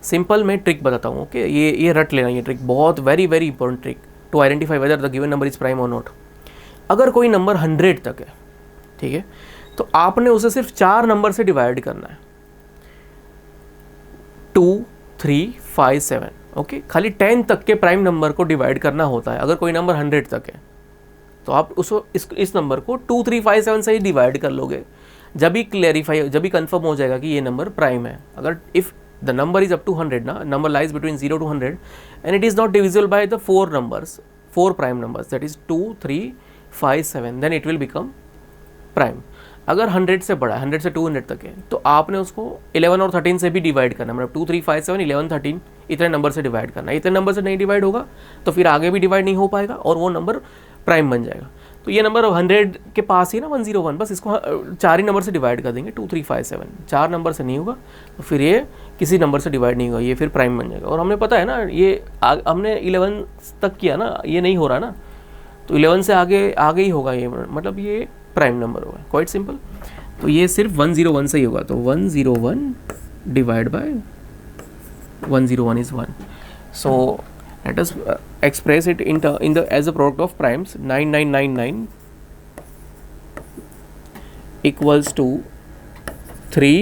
simple मैं ट्रिक बताता हूँ. ओके, ये रट लेना. ये ट्रिक बहुत very important trick to identify whether the given number is prime और not. अगर कोई नंबर 100 तक है, ठीक है, तो आपने उसे सिर्फ 4 नंबर से डिवाइड करना है. 2 3 5 7. ओके, खाली 10 तक के प्राइम नंबर को डिवाइड करना होता है. अगर कोई नंबर 100 तक है तो आप उसको इस नंबर को 2 3 5 7 से ही डिवाइड कर लोगे. जब भी कंफर्म हो जाएगा कि ये नंबर प्राइम है. अगर if the number is up to 100 ना, number lies between 0 to 100 and it is not divisible by the 4 prime numbers, that is 2 3 5 7, then it will become prime. अगर 100 से बड़ा है, 100 से 200 तक है, तो आपने उसको 11 और 13 से भी डिवाइड करना है. मतलब 2 3 5 7 11 13 इतने नंबर से डिवाइड करना है. इतने नंबर से नहीं डिवाइड होगा तो फिर आगे भी डिवाइड नहीं हो पाएगा और वो नंबर प्राइम बन जाएगा. तो ये नंबर 100 के पास ही ना 101, बस इसको 4 ही नंबर से डिवाइड कर देंगे. 2 3 5 7 4 नंबर से नहीं होगा तो फिर ये किसी नंबर से डिवाइड नहीं होगा, ये फिर प्राइम बन जाएगा. और हमने पता है ना, ये हमने 11 तक किया ना, ये नहीं हो रहा ना, तो 11 से आगे ही होगा ये, मतलब ये प्राइम नंबर होगा. Quite simple. तो ये सिर्फ 101 से ही होगा. तो 101 divide by 101 is 1. So let us express it in the as a product of primes. 9999 equals to 3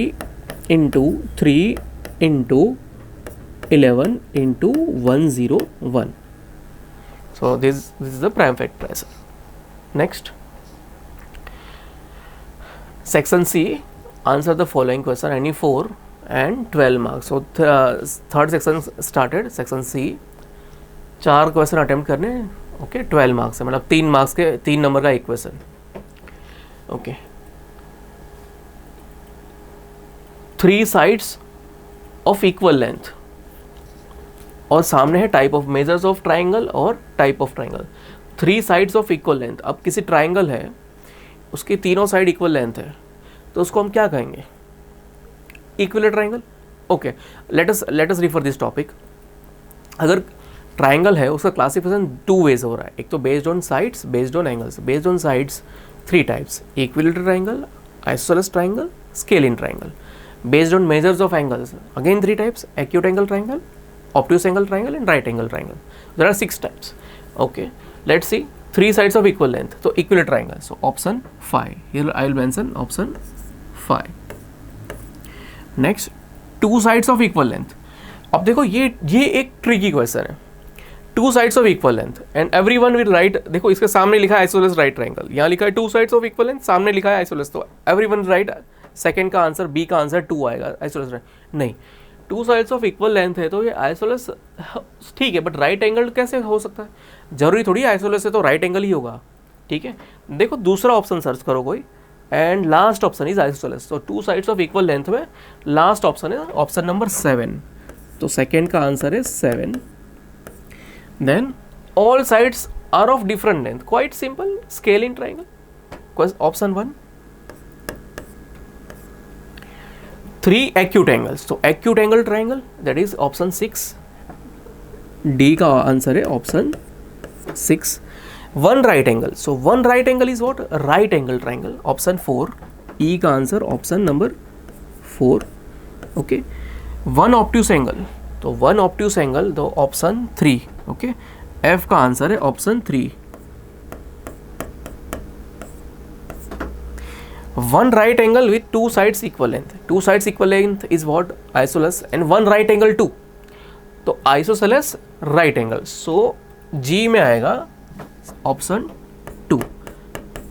into 3 into 11 into 101. So this is the prime factorizer. Next, section C, answer the following question, any 4 and 12 marks. So third section started, section C, 4 question attempt करने, okay 12 marks है, मतलब 3 marks के 3 number का एक question, okay. 3 sides of equal length, और सामने है type of measures of triangle और type of triangle. 3 sides of equal length, अब किसी ट्राइंगल है उसकी तीनों साइड इक्वल लेंथ है, तो उसको हम क्या कहेंगे, equilateral triangle, okay. Let us refer this topic. अगर ट्राइंगल है उसका क्लासिफिकेशन 2 वेज हो रहा है, एक तो based on sides, based on angles. Based on sides 3 types, equilateral triangle, isosceles triangle, scalene triangle. Based on measures of angles, again 3 types, acute angle triangle, obtuse angle triangle and right angle triangle. There are 6 types. Okay, let's see 3 sides of equal length. So equilateral triangle. So option 5. Here I will mention option 5. Next, 2 sides of equal length. अब देखो ये एक tricky question है. 2 sides of equal length and everyone will write. देखो इसके सामने लिखा है isosceles right triangle. यहाँ लिखा है 2 sides of equal length. सामने लिखा है isosceles. तो everyone write सेकेंड का आंसर, बी का आंसर 2 आएगा. isosceles नहीं, 2 साइड्स ऑफ इक्वल लेंथ है तो ये आइसोलेस ठीक है, बट राइट एंगल कैसे हो सकता है? जरूरी थोड़ी आइसोलेस है तो राइट एंगल ही होगा, ठीक है। देखो दूसरा ऑप्शन सर्च करो कोई, and last option is isosceles. तो 2 साइड्स ऑफ इक्वल लेंथ में लास्ट ऑप्शन है ऑप्शन नंबर 7, तो सेकेंड का आंसर है 7। Then all sides are of different length, quite simple, scalene triangle, option 1। 3 acute angles, so acute angle triangle, that is option 6. D का answer है option 6। 1 right angle, so 1 right angle is what? Right angle triangle, option 4. E का answer option number 4, okay. 1 obtuse angle, तो 1 obtuse angle तो option 3, okay. F का answer है option 3। 1 right angle with 2 sides equal length. 2 sides equal length is what? Isosceles, and 1 right angle 2. तो isosceles right angle. So G में आएगा option 2,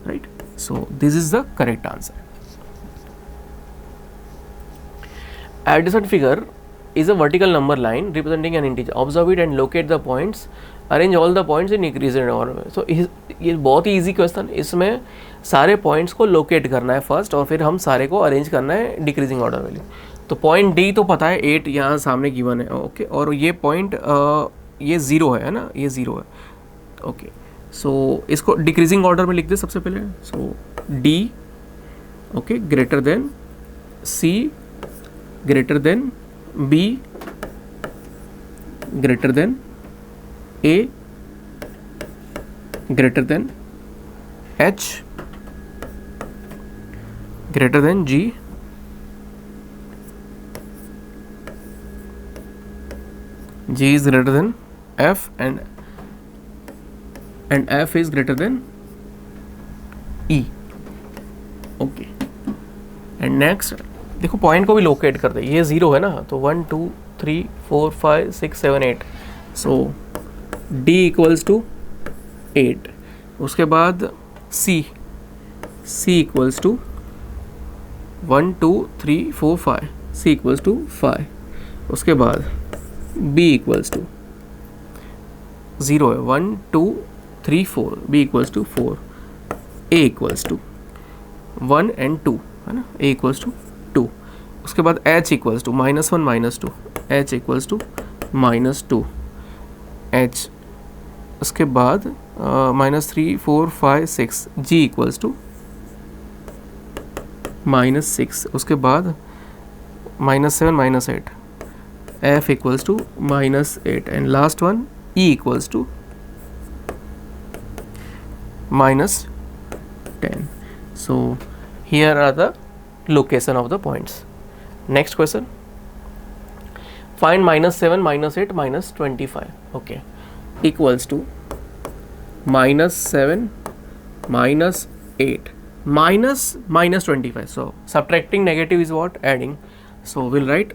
right? So this is the correct answer. Adjacent figure is a vertical number line representing an integer. Observe it and locate the points. Arrange all the points in decreasing order. So ये बहुत ही easy question. इसमें सारे points को locate करना है first, और फिर हम सारे को अरेंज करना है डिक्रीजिंग ऑर्डर वैल्यू। तो पॉइंट डी तो पता है 8 यहाँ सामने गिवन है, ओके। और ये पॉइंट ये 0 है ना, ये 0 है, ओके। सो इसको डिक्रीजिंग ऑर्डर में लिख दे सबसे पहले। So D, okay, greater than C, greater than B, greater than A, greater than H, greater than G, G is greater than F, and F is greater than E, okay। and next देखो point को भी locate कर दे, ये 0 है ना, तो 1 2 3 4 5 6 7 8, सो D equals to 8। उसके बाद C equals to 1 2 3 4 5, C equals to 5। उसके बाद B इक्वल्स टू 0 है, 1 2 3 4, B equals to 4, A equals to 1 and 2 है ना, A इक्वल्स टू 2। उसके बाद H equals to -1 -2, H equals to -2, H। उसके बाद -3 4 5 6, G इक्वल्स टू -6। उसके बाद -7 -8, F equals to -8, and last one E equals to -10। So here are the location of the points. Next question. Find -7 -8 -25. Okay. Equals to -7 -8 -25. So subtracting negative is what? Adding. So we'll write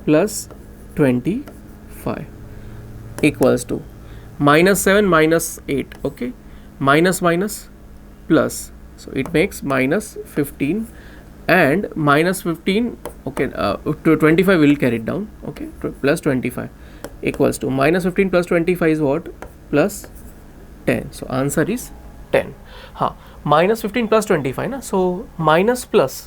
+25 equals to -7 -8, okay, minus minus plus, so it makes -15, and -15, okay, to 25 will carry it down, okay, plus 25 equals to -15 plus 25 is what? Plus 10. So answer is 10. हाँ, -15 plus 25 ना, so minus plus,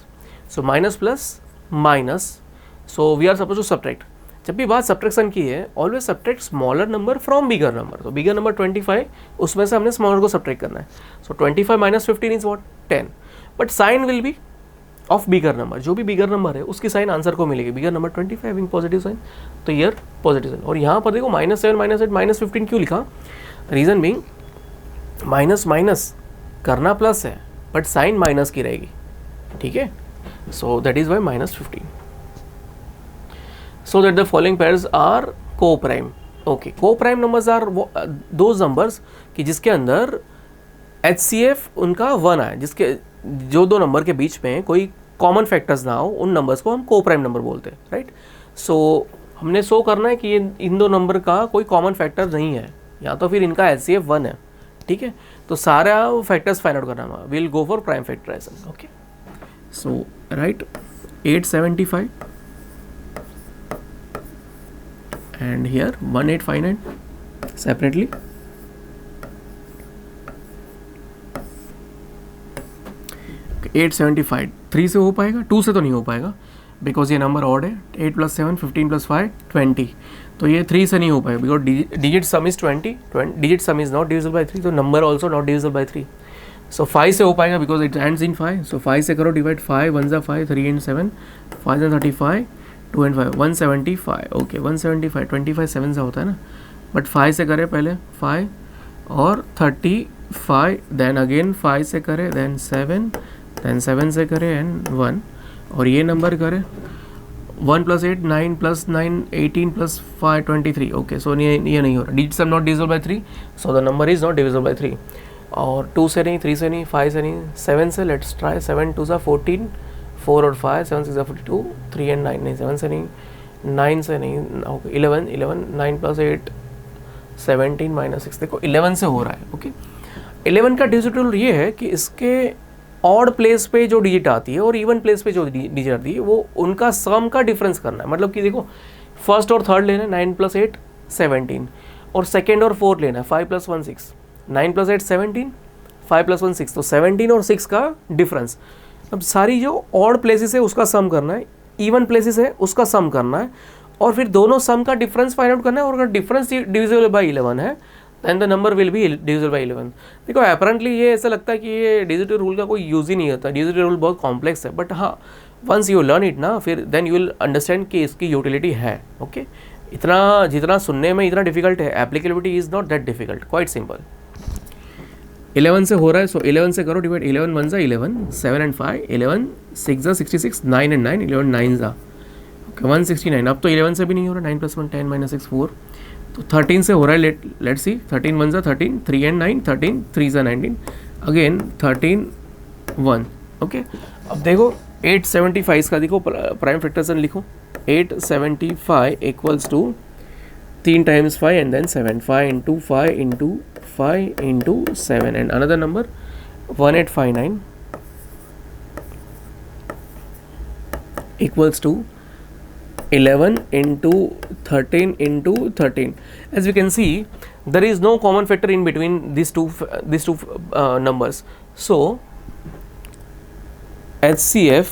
so minus plus minus, so we are supposed to subtract. जब भी बात subtraction की है, always subtract smaller number from bigger number. तो बिगर number 25, उसमें से हमने स्मॉलर को सब्ट्रैक्ट करना है. So 25 minus 15 is what? 10. But sign will be of bigger number. जो भी बिगर नंबर है उसकी साइन आंसर को मिलेगी. Bigger number 25 having positive sign, तो ईयर पॉजिटिव साइन. और यहाँ पर देखो -7 -8 -15 क्यों लिखा? रीजन बीइंग माइनस माइनस करना प्लस है, बट साइन माइनस की रहेगी. ठीक है, so that is Y -15. So that the following pairs are co-prime. Okay, co-prime numbers are those numbers कि जिसके अंदर HCF उनका 1 आए, जिसके जो दो नंबर के बीच में कोई कॉमन फैक्टर्स ना हो, उन नंबर्स को हम co-prime नंबर बोलते हैं, राइट. सो हमने शो करना है कि ये इन दो नंबर का कोई कॉमन फैक्टर नहीं है, या तो फिर इनका HCF 1 है. ठीक है, तो सारा फैक्टर्स फाइंड आउट करना है. Will go for prime factorization. Okay, so write 875 and here 1859 separately. Okay, 875 3 से हो पाएगा, 2 से तो नहीं हो पाएगा बिकॉज ये नंबर ऑड है. 8 + 7 15 + 5 20, तो ये 3 से नहीं हो पाएगा because digit some is 20, digit some is not divisible by 3, तो number also not divisible by 3. सो 5 से हो पाएगा बिकॉज इट एंड्स इन 5. सो 5 से करो डिवाइड, 5 1 = 5, 3 × 7 5 × 35, 2 × 5 175. ओके, 175 25 7 से होता है ना, बट 5 से करें पहले 5 और 35, देन अगेन 5 से करें, देन 7, देन 7 से करें एंड 1, और ये नंबर करें 1 + 8 9 + 9 18 + 5 23. ओके, सो ये नहीं हो रहा. Digit sum not divisible by 3, so the number is not divisible by 3. और 2 से नहीं, 3 से नहीं, 5 से नहीं, 7 से. लेट्स ट्राई 7 × 2 = 14, 4 और 5 7 × 6 = 42, 3 और 9 नहीं, 7 से नहीं, 9 से नहीं, ओके 11 9 + 8 17 - 6. देखो 11 से हो रहा है. ओके, 11 का डिजिट रूल ये है कि इसके ऑड प्लेस पे जो डिजिट आती है और इवन प्लेस पे जो डिजिट आती है, वो उनका सम का डिफरेंस करना है. मतलब कि देखो फर्स्ट और थर्ड लेना है, 9 + 8 17, और सेकेंड और फोर्थ लेना है, 5 + 1 6, 9 + 8 17, 5 + 1 6, तो 17 और 6 का डिफरेंस. अब सारी जो ऑड प्लेसेस है उसका सम करना है, इवन प्लेसेस है उसका सम करना है, और फिर दोनों सम का डिफरेंस फाइंड आउट करना है. और अगर डिफरेंस डिविजिबल बाय 11 है, then the number will be divisible by 11. देखो अपेरेंटली ये ऐसा लगता है कि ये डिजिटल रूल का कोई यूज़ ही नहीं होता. डिजिटल रूल बहुत कॉम्प्लेक्स है, बट हाँ वंस यू लर्न इट ना, फिर देन यू विल अंडरस्टैंड कि इसकी यूटिलिटी है. ओके, इतना जितना सुनने में इतना डिफिकल्ट है, applicability is not that difficult, quite simple. 11 से हो रहा है, सो 11 से करो डिवाइड, 11 1 = 11, 7 and 5 11, 6 = 66, 9 and 9 11 9 ज़ा, ओके 169. अब तो 11 से भी नहीं हो रहा, 9 + 1 10 - 6 4, तो 13 से हो रहा है. Let's see, 13 1 = 13, 3 and 9 13, 3 = 19, again 13 1. Okay, अब देखो 875 का देखो प्राइम फैक्टराइजेशन लिखो. 875 = 3 × 5 and then 7, 5 × 5 × 5 × 7, and another number 1859 equals to 11 × 13 × 13. As we can see, there is no common factor in between these two numbers. So HCF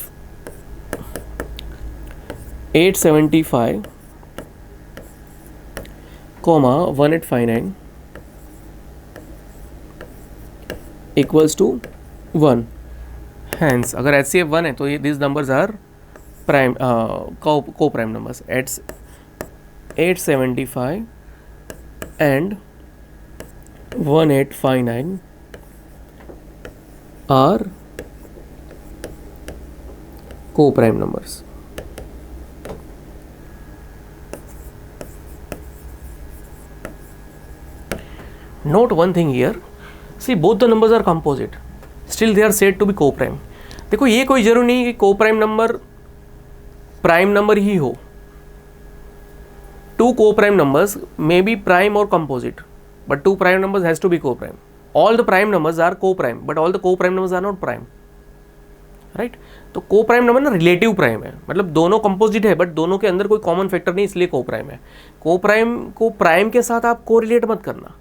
875, 1859 equals to 1. Hence, अगर HCF 1 है तो ये these numbers are prime co-prime numbers. 875 and 1859 are co-prime numbers. Note one thing here. See, both the numbers are composite. Still they are said to be co-prime. देखो ये कोई जरूरी नहीं कि co-prime नंबर प्राइम नंबर ही हो. Two co-prime numbers may be prime or composite. but two prime numbers has to be co-prime. All the prime numbers are co-prime, but all the co-prime numbers are not prime, right? तो co-prime number ना relative prime है, मतलब दोनों composite है but दोनों के अंदर कोई common factor नहीं, इसलिए co-prime है. co-prime को prime के साथ आप correlate मत करना.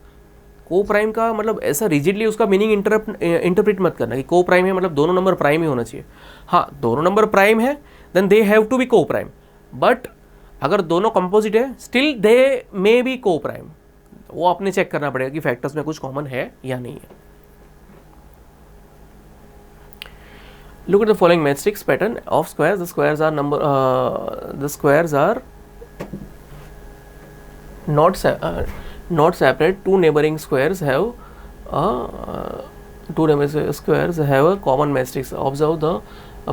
co-prime का मतलब ऐसा rigidly उसका meaning interpret मत करना कि co-prime है मतलब दोनों नंबर prime ही होना चाहिए. हाँ, दोनों नंबर prime है then they have to be co-prime, but अगर दोनों composite है still they may be co-prime. वो आपने चेक करना पड़ेगा कि फैक्टर्स में कुछ कॉमन है या नहीं है. Look at the following matrix pattern of squares. The squares are not separate. Two neighboring squares have a common matrix. Observe the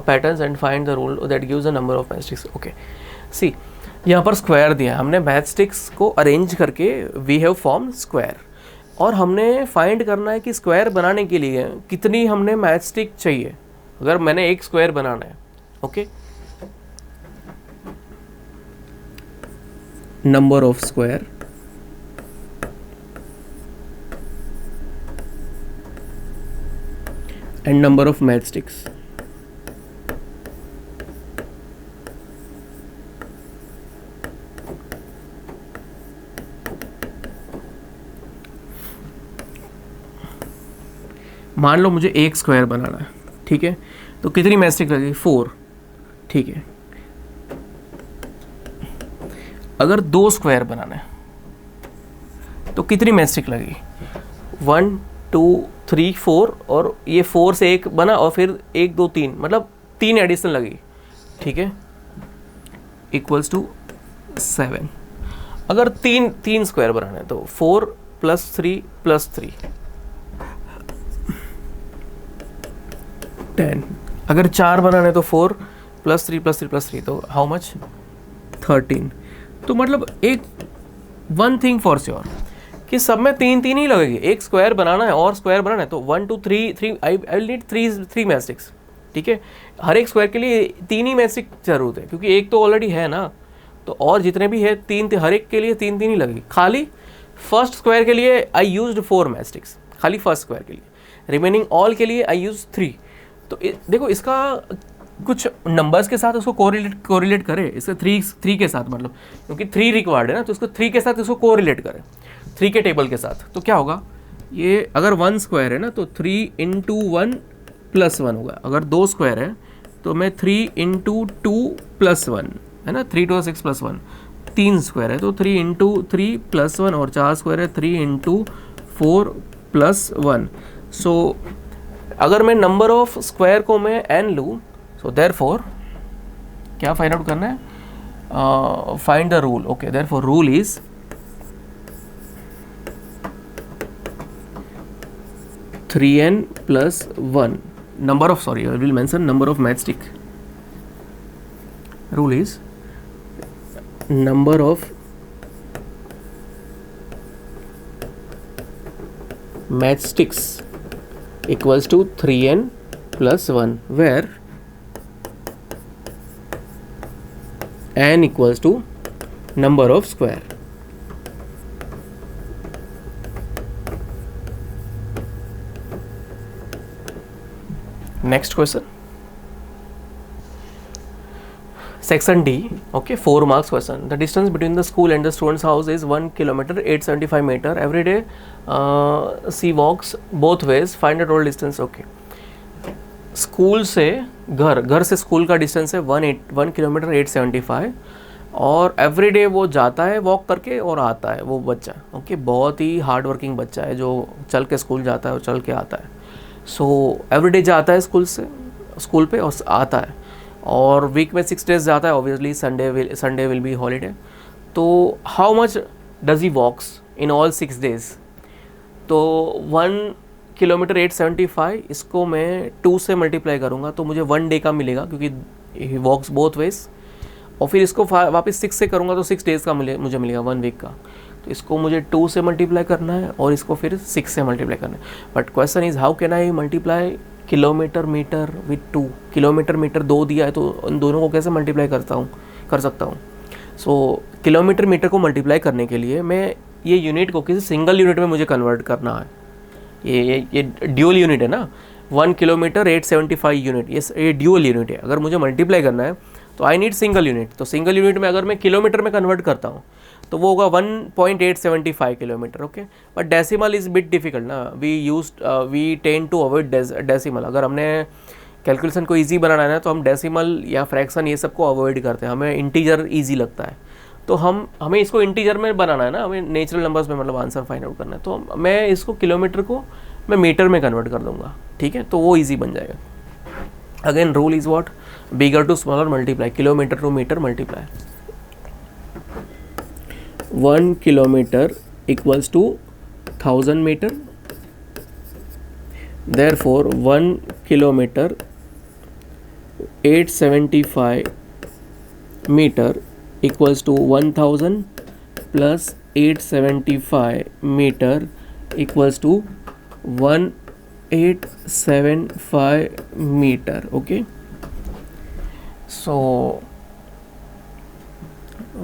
patterns and find the rule that gives the number of matrix. Okay. See, यहाँ पर square दिया है, हमने matrix को arrange करके we have form square, और हमने find करना है कि स्क्वायर बनाने के लिए कितनी हमने मैट्रिक्स चाहिए. अगर मैंने एक स्क्वायर बनाना है, okay, number of square and number of matrix. मान लो मुझे एक स्क्वायर बनाना है, ठीक है, तो कितनी मैट्रिक्स लगेगी? 4, ठीक है. अगर दो स्क्वायर बनाना है तो कितनी मैट्रिक्स लगेगी? 1 2 3 4, और ये 4 से एक बना और फिर 1 2 3, मतलब 3 एडिशनल लगेगी, ठीक है, इक्वल्स टू 7. अगर तीन स्क्वायर बनाना है तो 4 + 3 + 3 10. अगर 4 बनाना है तो 4 + 3 + 3 + 3, तो हाउ मच? 13. तो मतलब एक वन थिंग फॉर श्योर कि सब में 3 ही लगेगी. एक स्क्वायर बनाना है और स्क्वायर बनाना है तो 1 2 3 आई विल नीड 3 मैट्रिक्स, ठीक है. हर एक स्क्वायर के लिए 3 ही मैट्रिक्स जरूरत है, क्योंकि एक तो ऑलरेडी है ना, तो और जितने भी है 3, हर एक के लिए 3 ही लगेगी. खाली फर्स्ट स्क्वायर के लिए आई यूज्ड 4 मैट्रिक्स, खाली फर्स्ट स्क्वायर के लिए. रिमेनिंग ऑल के लिए आई यूज 3. तो देखो इसका कुछ नंबर्स के साथ उसको कोरिलेट करें, इसका 3 के साथ, मतलब क्योंकि 3 रिक्वायर्ड है ना, तो इसको 3 के साथ इसको कोरिलेट करें 3 के टेबल के साथ. तो क्या होगा, ये अगर 1 स्क्वायर है ना तो 3 × 1 + 1 होगा. अगर 2 स्क्वायर है तो मैं 3 × 2 + 1 है ना, 3 2 6 + 1. 3 स्क्वायर है तो 3 × 3 + 1, और 4 स्क्वायर है 3 × 4 + 1. सो अगर मैं नंबर ऑफ स्क्वायर को मैं n लूँ, सो देयरफॉर क्या फाइंड आउट करना है? Find the rule. Okay, therefore rule is (3n + 1) number of, sorry, I will mention number of matchstick. Rule is number of matchsticks equals to 3n + 1, where n equals to number of square. Next question, section D. Okay, 4 marks question. The distance between the school and the student's house is 1 kilometer 875 meter. Every day she walks both ways. Find the total distance. Okay, school से घर से school का distance है 1 kilometre 875, और everyday वो जाता है walk करके और आता है वो बच्चा. ओके, बहुत ही हार्ड वर्किंग बच्चा है जो चल के स्कूल जाता है और चल के आता है. सो एवरीडे जाता है स्कूल पे और आता है, और वीक में 6 डेज जाता है. Obviously Sunday will be holiday. तो how much does he walks in all 6 days? तो 1 किलोमीटर 875, इसको मैं 2 से मल्टीप्लाई करूँगा तो मुझे 1 डे का मिलेगा, क्योंकि ही वॉक्स बोथ वेज. और फिर इसको वापस 6 से करूँगा तो 6 डेज़ का मुझे मिलेगा 1 वीक का. तो इसको मुझे 2 से मल्टीप्लाई करना है और इसको फिर 6 से मल्टीप्लाई करना है. But question is how can I multiply kilometre metre with 2? Kilometre metre 2 दिया है तो उन दोनों को कैसे मल्टीप्लाई कर सकता हूँ. सो किलोमीटर मीटर को मल्टीप्लाई करने के लिए मैं ये यूनिट को किसी सिंगल यूनिट में मुझे कन्वर्ट करना है, ये ड्यूअल यूनिट है ना, 1 किलोमीटर 875 यूनिट, ये ड्यूअल यूनिट है। अगर मुझे मल्टीप्लाई करना है तो आई नीड सिंगल यूनिट। तो सिंगल यूनिट में अगर मैं किलोमीटर में कन्वर्ट करता हूँ तो वो होगा 1.875 kilometre. Okay, but decimal is bit difficult ना, we tend to avoid decimal. अगर हमने कैलकुलेशन को ईजी बनाना है ना तो हम डेसिमल या फ्रैक्शन ये सब को अवॉइड करते हैं, हमें इंटीजर ईजी लगता है। तो हमें इसको इंटीजर में बनाना है ना, हमें नेचुरल नंबर्स में मतलब आंसर फाइंड आउट करना है। तो मैं इसको किलोमीटर को मैं मीटर में कन्वर्ट कर दूंगा, ठीक है, तो वो ईजी बन जाएगा। Again rule is what, bigger to smaller multiply, kilometre to metre multiply. 1 kilometre equals to 1000 metre, therefore 1 kilometre 875 metre equals to 1000 plus 875 meter equals to 1875 meter. Okay, so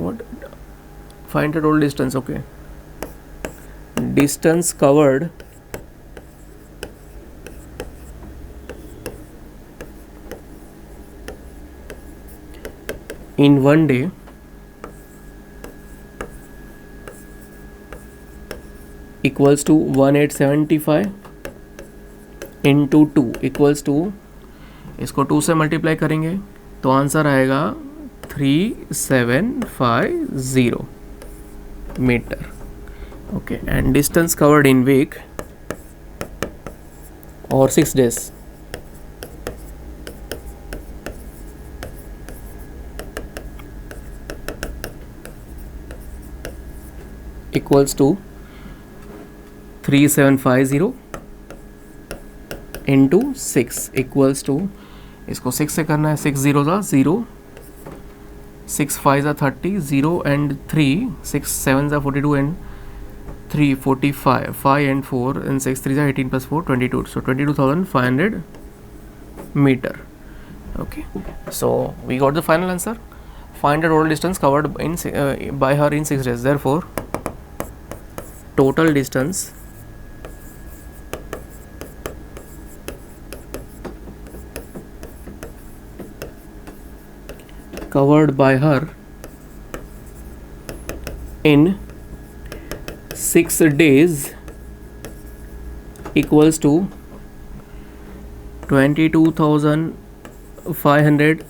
what, find the total distance. Okay, distance covered in one day equals to 1875 into 2 equals to, इसको 2 से multiply करेंगे तो answer आएगा 3750 metre. Okay, and distance covered in week और 6 days equals to 3750 into 6 equals to, इसको 6 से करना है, 6 0 0, 6 5 30, 0 and 3, 6 7 42 and 3 45, 5 and 4 and 6 3 18 plus 4 22, so 22,500 meter. Okay, so we got the final answer. Find the total distance covered in by her in 6 days. Therefore total distance covered by her in 6 days equals to 22,500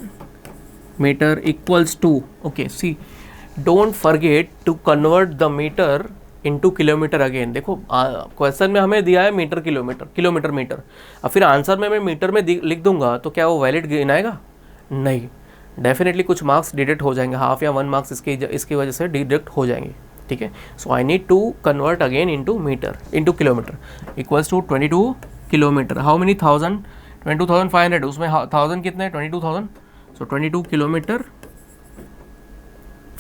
meter equals to, okay, see, don't forget to convert the meter into kilometer again. देखो question में हमें दिया है metre kilometre, kilometre metre, अब फिर answer में मैं metre में लिख दूंगा तो क्या वो वैलिड गिनाएगा? नहीं, डेफिनेटली कुछ मार्क्स डिडक्ट हो जाएंगे, हाफ या 1 मार्क्स इसकी वजह से डिडक्ट हो जाएंगे, ठीक है। So I need to convert again into metre, into kilometre, equals to 22 kilometre. How many 1000? 22,500, उसमें 1000 कितने हैं? 22,000, so 22 kilometre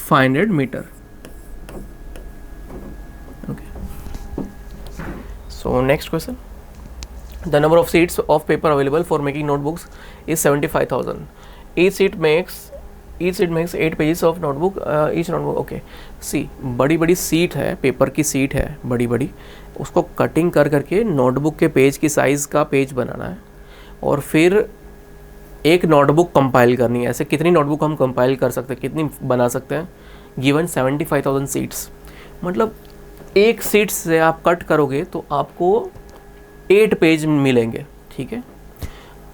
500 metre. Okay, so next question, the number of sheets of paper available for making notebooks is 75,000. each sheet makes 8 pages of notebook, each notebook. Okay, see, बड़ी बड़ी seat है, paper की seat है बड़ी बड़ी, उसको cutting कर करके नोटबुक के पेज की साइज़ का पेज बनाना है और फिर एक नोटबुक कंपाइल करनी है। ऐसे कितनी नोटबुक हम कंपाइल कर सकते हैं, कितनी बना सकते हैं? गिवन 75,000 सीट्स, मतलब एक सीट से आप कट करोगे तो आपको 8 पेज मिलेंगे, ठीक है,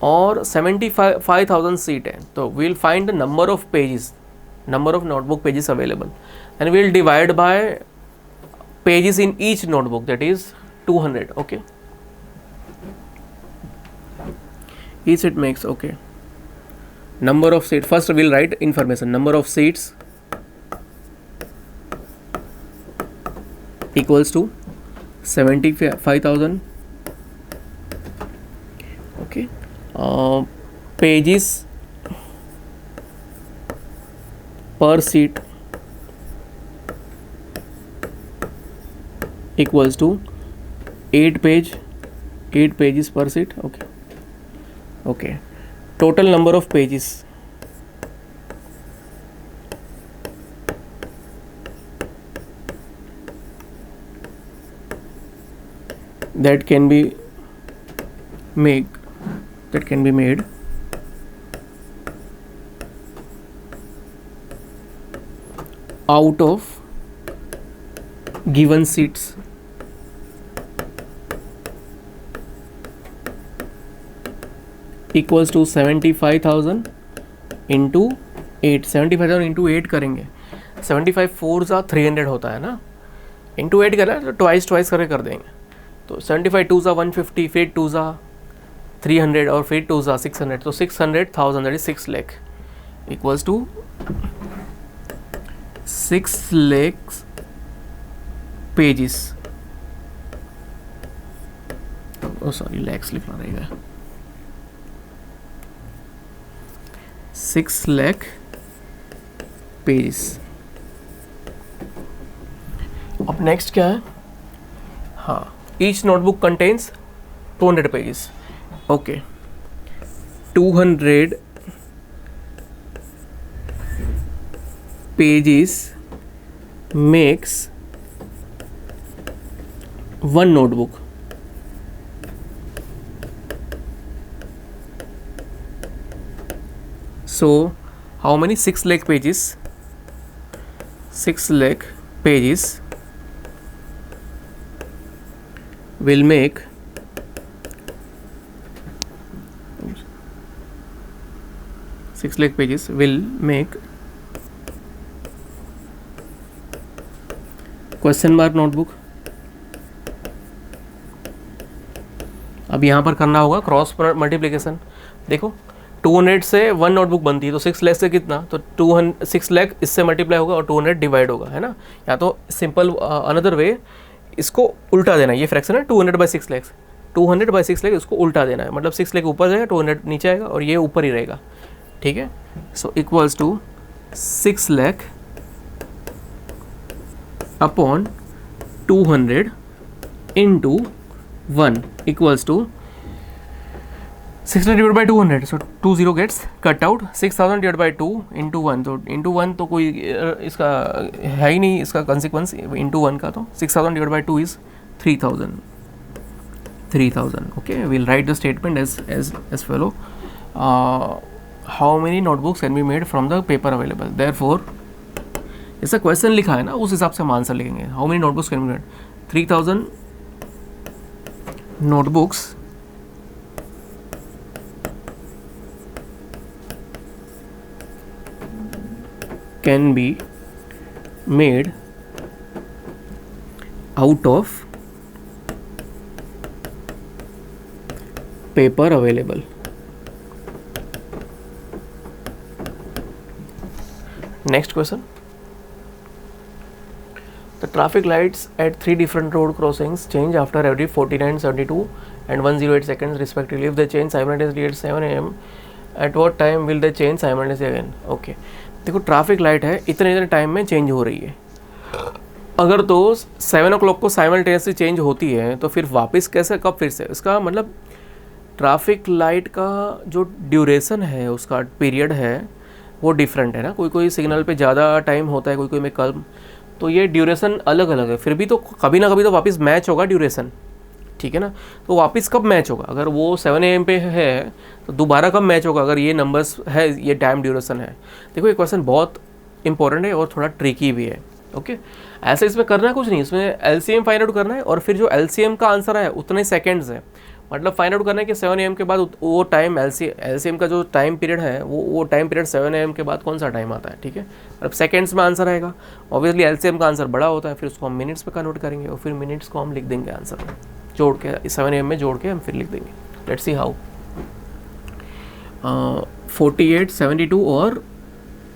और 75,000 सीट है, तो we'll find the number of pages, number of notebook pages available, and we'll divide by pages in each notebook, that is 200. Okay, each it makes, okay, number of seats, first we'll write information, number of seats equals to 75,000. Okay, pages per seat equals to 8 pages per seat. Okay, okay, total number of pages that can be made out of given seats equals to 75,000 into 8. 75,000 into 8 करेंगे, 75 4 ज़ा 300 होता है ना, into 8 करें तो twice करके कर देंगे. तो 75 2 ज़ा 150, फिर 2 ज़ा 300 और फिर 2 ज़ा 600. तो 600,000 that is 6 lakh equals to 6 lakhs pages. Oh sorry, lakhs लिखना रहेगा. 6 lakh पेजेस. अब नेक्स्ट क्या है? हाँ, each notebook contains 200 pages. Okay, 200 pages makes one notebook. So how many? 6 lakh pages. 6 lakh pages will make 6 lakh pages will make question mark notebook. अब यहाँ पर करना होगा क्रॉस मल्टीप्लिकेशन. देखो 200 से 1 नोटबुक बनती है, तो 6 लाख से कितना, तो 6 लाख इससे मल्टीप्लाई होगा और 200 डिवाइड होगा, है ना. या तो सिंपल अनदर वे इसको उल्टा देना है. ये फ्रैक्शन है 200 बाई 6 लाख, 200 बाई 6 लाख इसको उल्टा देना है. मतलब 6 लाख ऊपर जाएगा, 200 नीचे आएगा और ये ऊपर ही रहेगा. ठीक है. So equals to 6 lakh upon 200 into 1 equals to 600 divide by 200. So 20 gets cut out. 6000 divide by 2 into 1. तो इंटू 1 तो कोई इसका है ही नहीं, इसका कंसिक्वेंस इंटू 1 का. तो 6000 divide by 2 is 3000. Okay, will write the statement as follow. How many notebooks can be made from the paper available. Therefore ऐसा क्वेश्चन लिखा है ना, उस हिसाब से हम आंसर लिखेंगे. How many notebooks can be made? 3000 notebooks can be made out of paper available. Next question. The traffic lights at 3 different road crossings change after every 49, 72 and 108 seconds respectively. If they change simultaneously at 7 am, at what time will they change simultaneously again? Okay. देखो traffic light है, इतने time में change हो रही है. अगर तो 7 o'clock को साइमल्टेनियसली चेंज होती है तो फिर वापस कैसे, कब फिर से? इसका मतलब ट्रैफिक लाइट का जो ड्यूरेशन है, उसका पीरियड है वो डिफरेंट है ना. कोई सिग्नल पे ज़्यादा टाइम होता है, कोई में कम. तो ये ड्यूरेशन अलग अलग है. फिर भी तो कभी ना कभी तो वापस मैच होगा ड्यूरेशन. ठीक है ना. तो वापस कब मैच होगा? अगर वो 7 AM पे है तो दोबारा कब मैच होगा अगर ये नंबर्स है, ये टाइम ड्यूरेशन है. देखो ये क्वेश्चन बहुत इंपॉर्टेंट है और थोड़ा ट्रिकी भी है. ओके, ऐसे इसमें करना है कुछ नहीं, इसमें LCM फाइंड आउट करना है और फिर जो LCM का आंसर है उतने सेकेंड्स है. मतलब फाइंड आउट करना है कि 7 AM के बाद वो टाइम LCM का जो टाइम पीरियड है वो टाइम पीरियड 7 AM के बाद कौन सा टाइम आता है. ठीक है. अब सेकेंड्स में आंसर आएगा. ऑब्वियसली LCM का आंसर बड़ा होता है, फिर उसको हम मिनट्स में कन्वर्ट करेंगे और फिर मिनट्स को हम लिख देंगे आंसर में जोड़ के, 7 AM में जोड़ के हम फिर लिख देंगे. Let's see how. 48, 72 और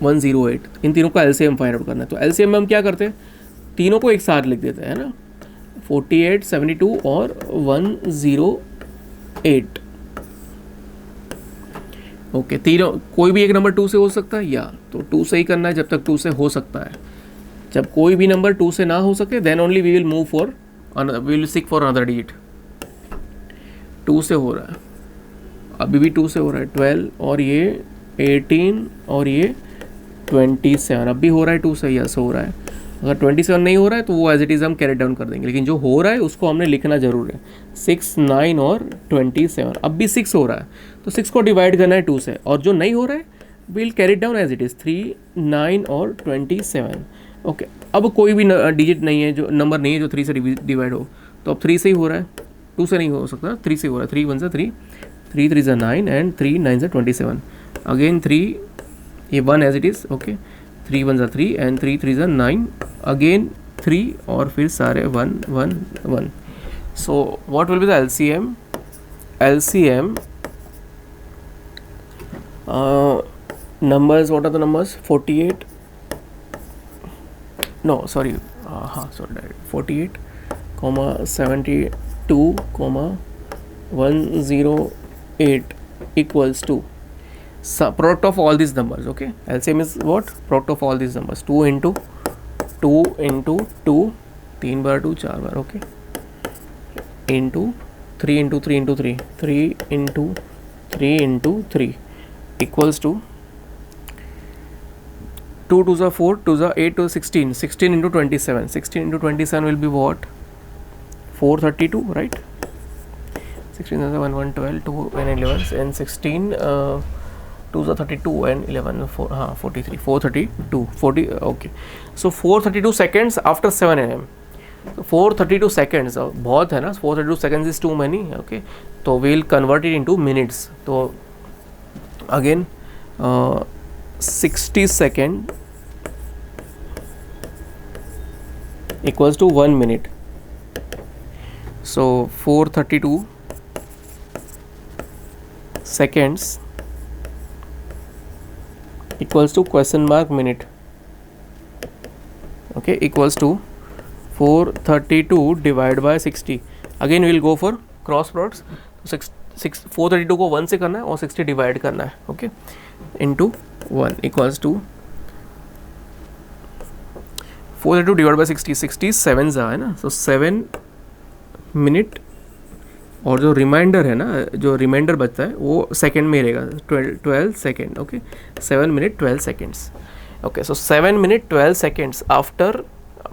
108 इन तीनों का LCM फाइंड आउट करना है. तो LCM में हम क्या करते हैं, तीनों को एक साथ लिख देते हैं ना. 48, 72 और 108. ओके, तीनों कोई भी एक नंबर 2 से हो सकता है, या तो 2 से ही करना है जब तक 2 से हो सकता है. जब कोई भी नंबर 2 से ना हो सके then only we will move for, we will seek for another digit. 2 से हो रहा है, अभी भी 2 से हो रहा है 12 और ये 18 और ये 27. अब भी हो रहा है 2 से, यस हो रहा है. अगर 27 नहीं हो रहा है तो वो एज इट इज़ हम कैरी डाउन कर देंगे, लेकिन जो हो रहा है उसको हमने लिखना जरूर है। 6, 9 और 27, अब भी 6 हो रहा है तो 6 को डिवाइड करना है 2 से, और जो नहीं हो रहा है will carry down as it is 3, 9 और 27। ओके, अब कोई भी डिजिट नहीं है, जो नंबर नहीं है जो 3 से डिवाइड हो, तो अब 3 से ही हो रहा है, 2 से नहीं हो सकता, 3 से हो रहा है। 3 1 3, 3 3 9 एंड 3 9 27, अगेन 3, ये 1 as it is. Okay, 3 1 3 and 3 3 9, again 3 और फिर सारे 1 1 1। So what will be the LCM? LCM numbers, what are the numbers? 48, no sorry, sorry, 48 comma 72 comma 108 equals to product of all these numbers. Okay, LCM is what? Product of all these numbers. 2 into 2 into 2, 3 bar 2 4 bar, okay, into 3 into 3 into 3, 3 into 3 into 3 equals to 2 2s are 4, 2s are 8, 2 16, 16 into 27, 16 into 27 will be what? 432, right? 16 is 1 1 12, 2 and 11, and 16 2s are 32 and 11 43, 432, 40. Okay, so 432 seconds after 7 am. So 432 seconds बहुत है ना, 432 seconds is too many. Okay, तो we'll convert it into minutes. तो again 60 second equals to 1 minute. So 432 seconds equals to question mark minute. Okay, equals to 432 divided by 60. Again we will go for cross products. 432 को 1 से करना है और 60 divide करना है. Okay, into 1 equals to 432 divide by 60, 60 7 है ना, सो 7 minute, और जो रिमाइंडर है ना, जो रिमाइंडर बचता है वो सेकेंड में रहेगा, 12 second. Okay, 7 minute 12 seconds. Okay, so 7 minute 12 seconds after,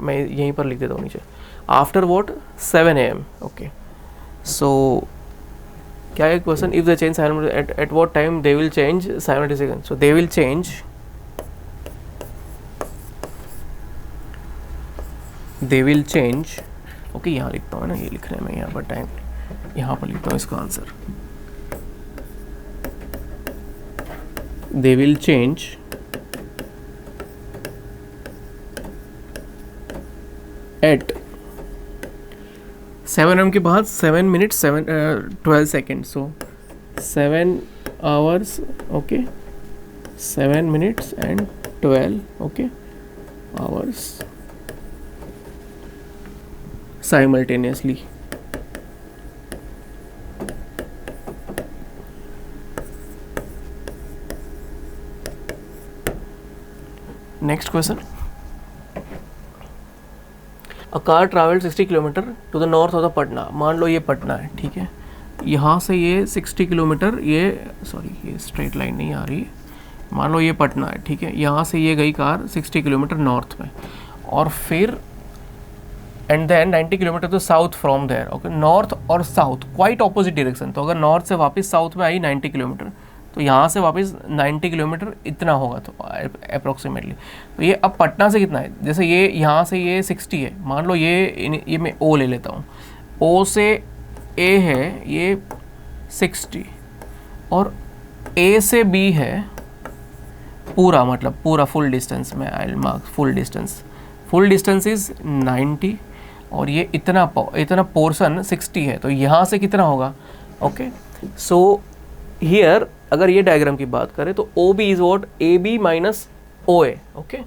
मैं यहीं पर लिख देता हूँ नीचे, after what 7 AM. Okay, so क्या है question? If they change at what time they will change simultaneously. So they will change, they will change. Okay, यहाँ लिखता हूँ ना, ये लिखने में यहाँ पर टाइम, यहाँ पर लिखता हूँ इसका answer. They will change at 7 AM के बाद 7 minute 12 second. So 7 hours. Okay, 7 minutes and 12 okay hours simultaneously. Next question. A car traveled 60 kilometre to the north of the Patna. मान लो ये पटना है, ठीक है, यहाँ से ये 60 किलोमीटर, ये सॉरी ये स्ट्रेट लाइन नहीं आ रही है, मान लो ये पटना है, ठीक है, यहाँ से ये गई कार 60 किलोमीटर नॉर्थ में, और फिर and then 90 kilometre to south from there. Okay, north और साउथ क्वाइट ऑपोजिट डायरेक्शन. तो अगर नॉर्थ से वापस साउथ में आई 90 किलोमीटर, तो यहाँ से वापस 90 किलोमीटर इतना होगा, तो अप्रोक्सीमेटली. तो ये अब पटना से कितना है? जैसे ये यहाँ से ये 60 है, मान लो ये मैं ओ ले लेता हूँ, ओ से ए है ये 60, और ए से बी है पूरा, मतलब पूरा फुल डिस्टेंस में, I will mark full distance. Full distance is 90, और ये इतना पोर्शन 60 है, तो यहाँ से कितना होगा? ओके, सो हियर अगर ये डायग्राम की बात करें तो O B is what? A B minus O A. Okay,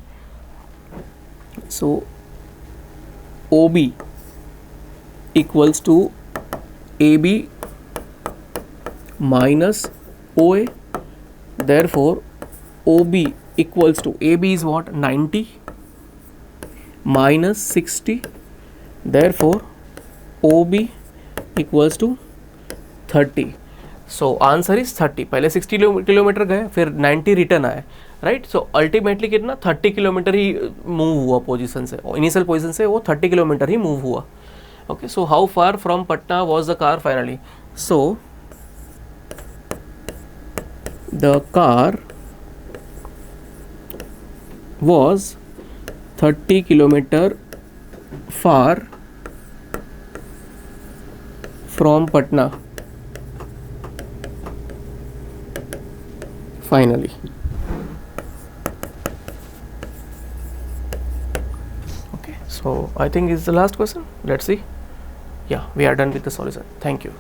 so O B equals to A B minus O A. Therefore O B equals to, A B is what? 90 minus 60. Therefore, OB equals to 30. So answer is 30. पहले 60 kilometre गए, फिर 90 return आए, right. So ultimately कितना 30 kilometre ही move हुआ position से, initial position से वो 30 kilometre ही move हुआ. Okay, so how far from Patna was the car finally. So the car was 30 kilometer far from Patna finally. Okay, so I think it's the last question. Let's see. Yeah, we are done with the solution. Thank you.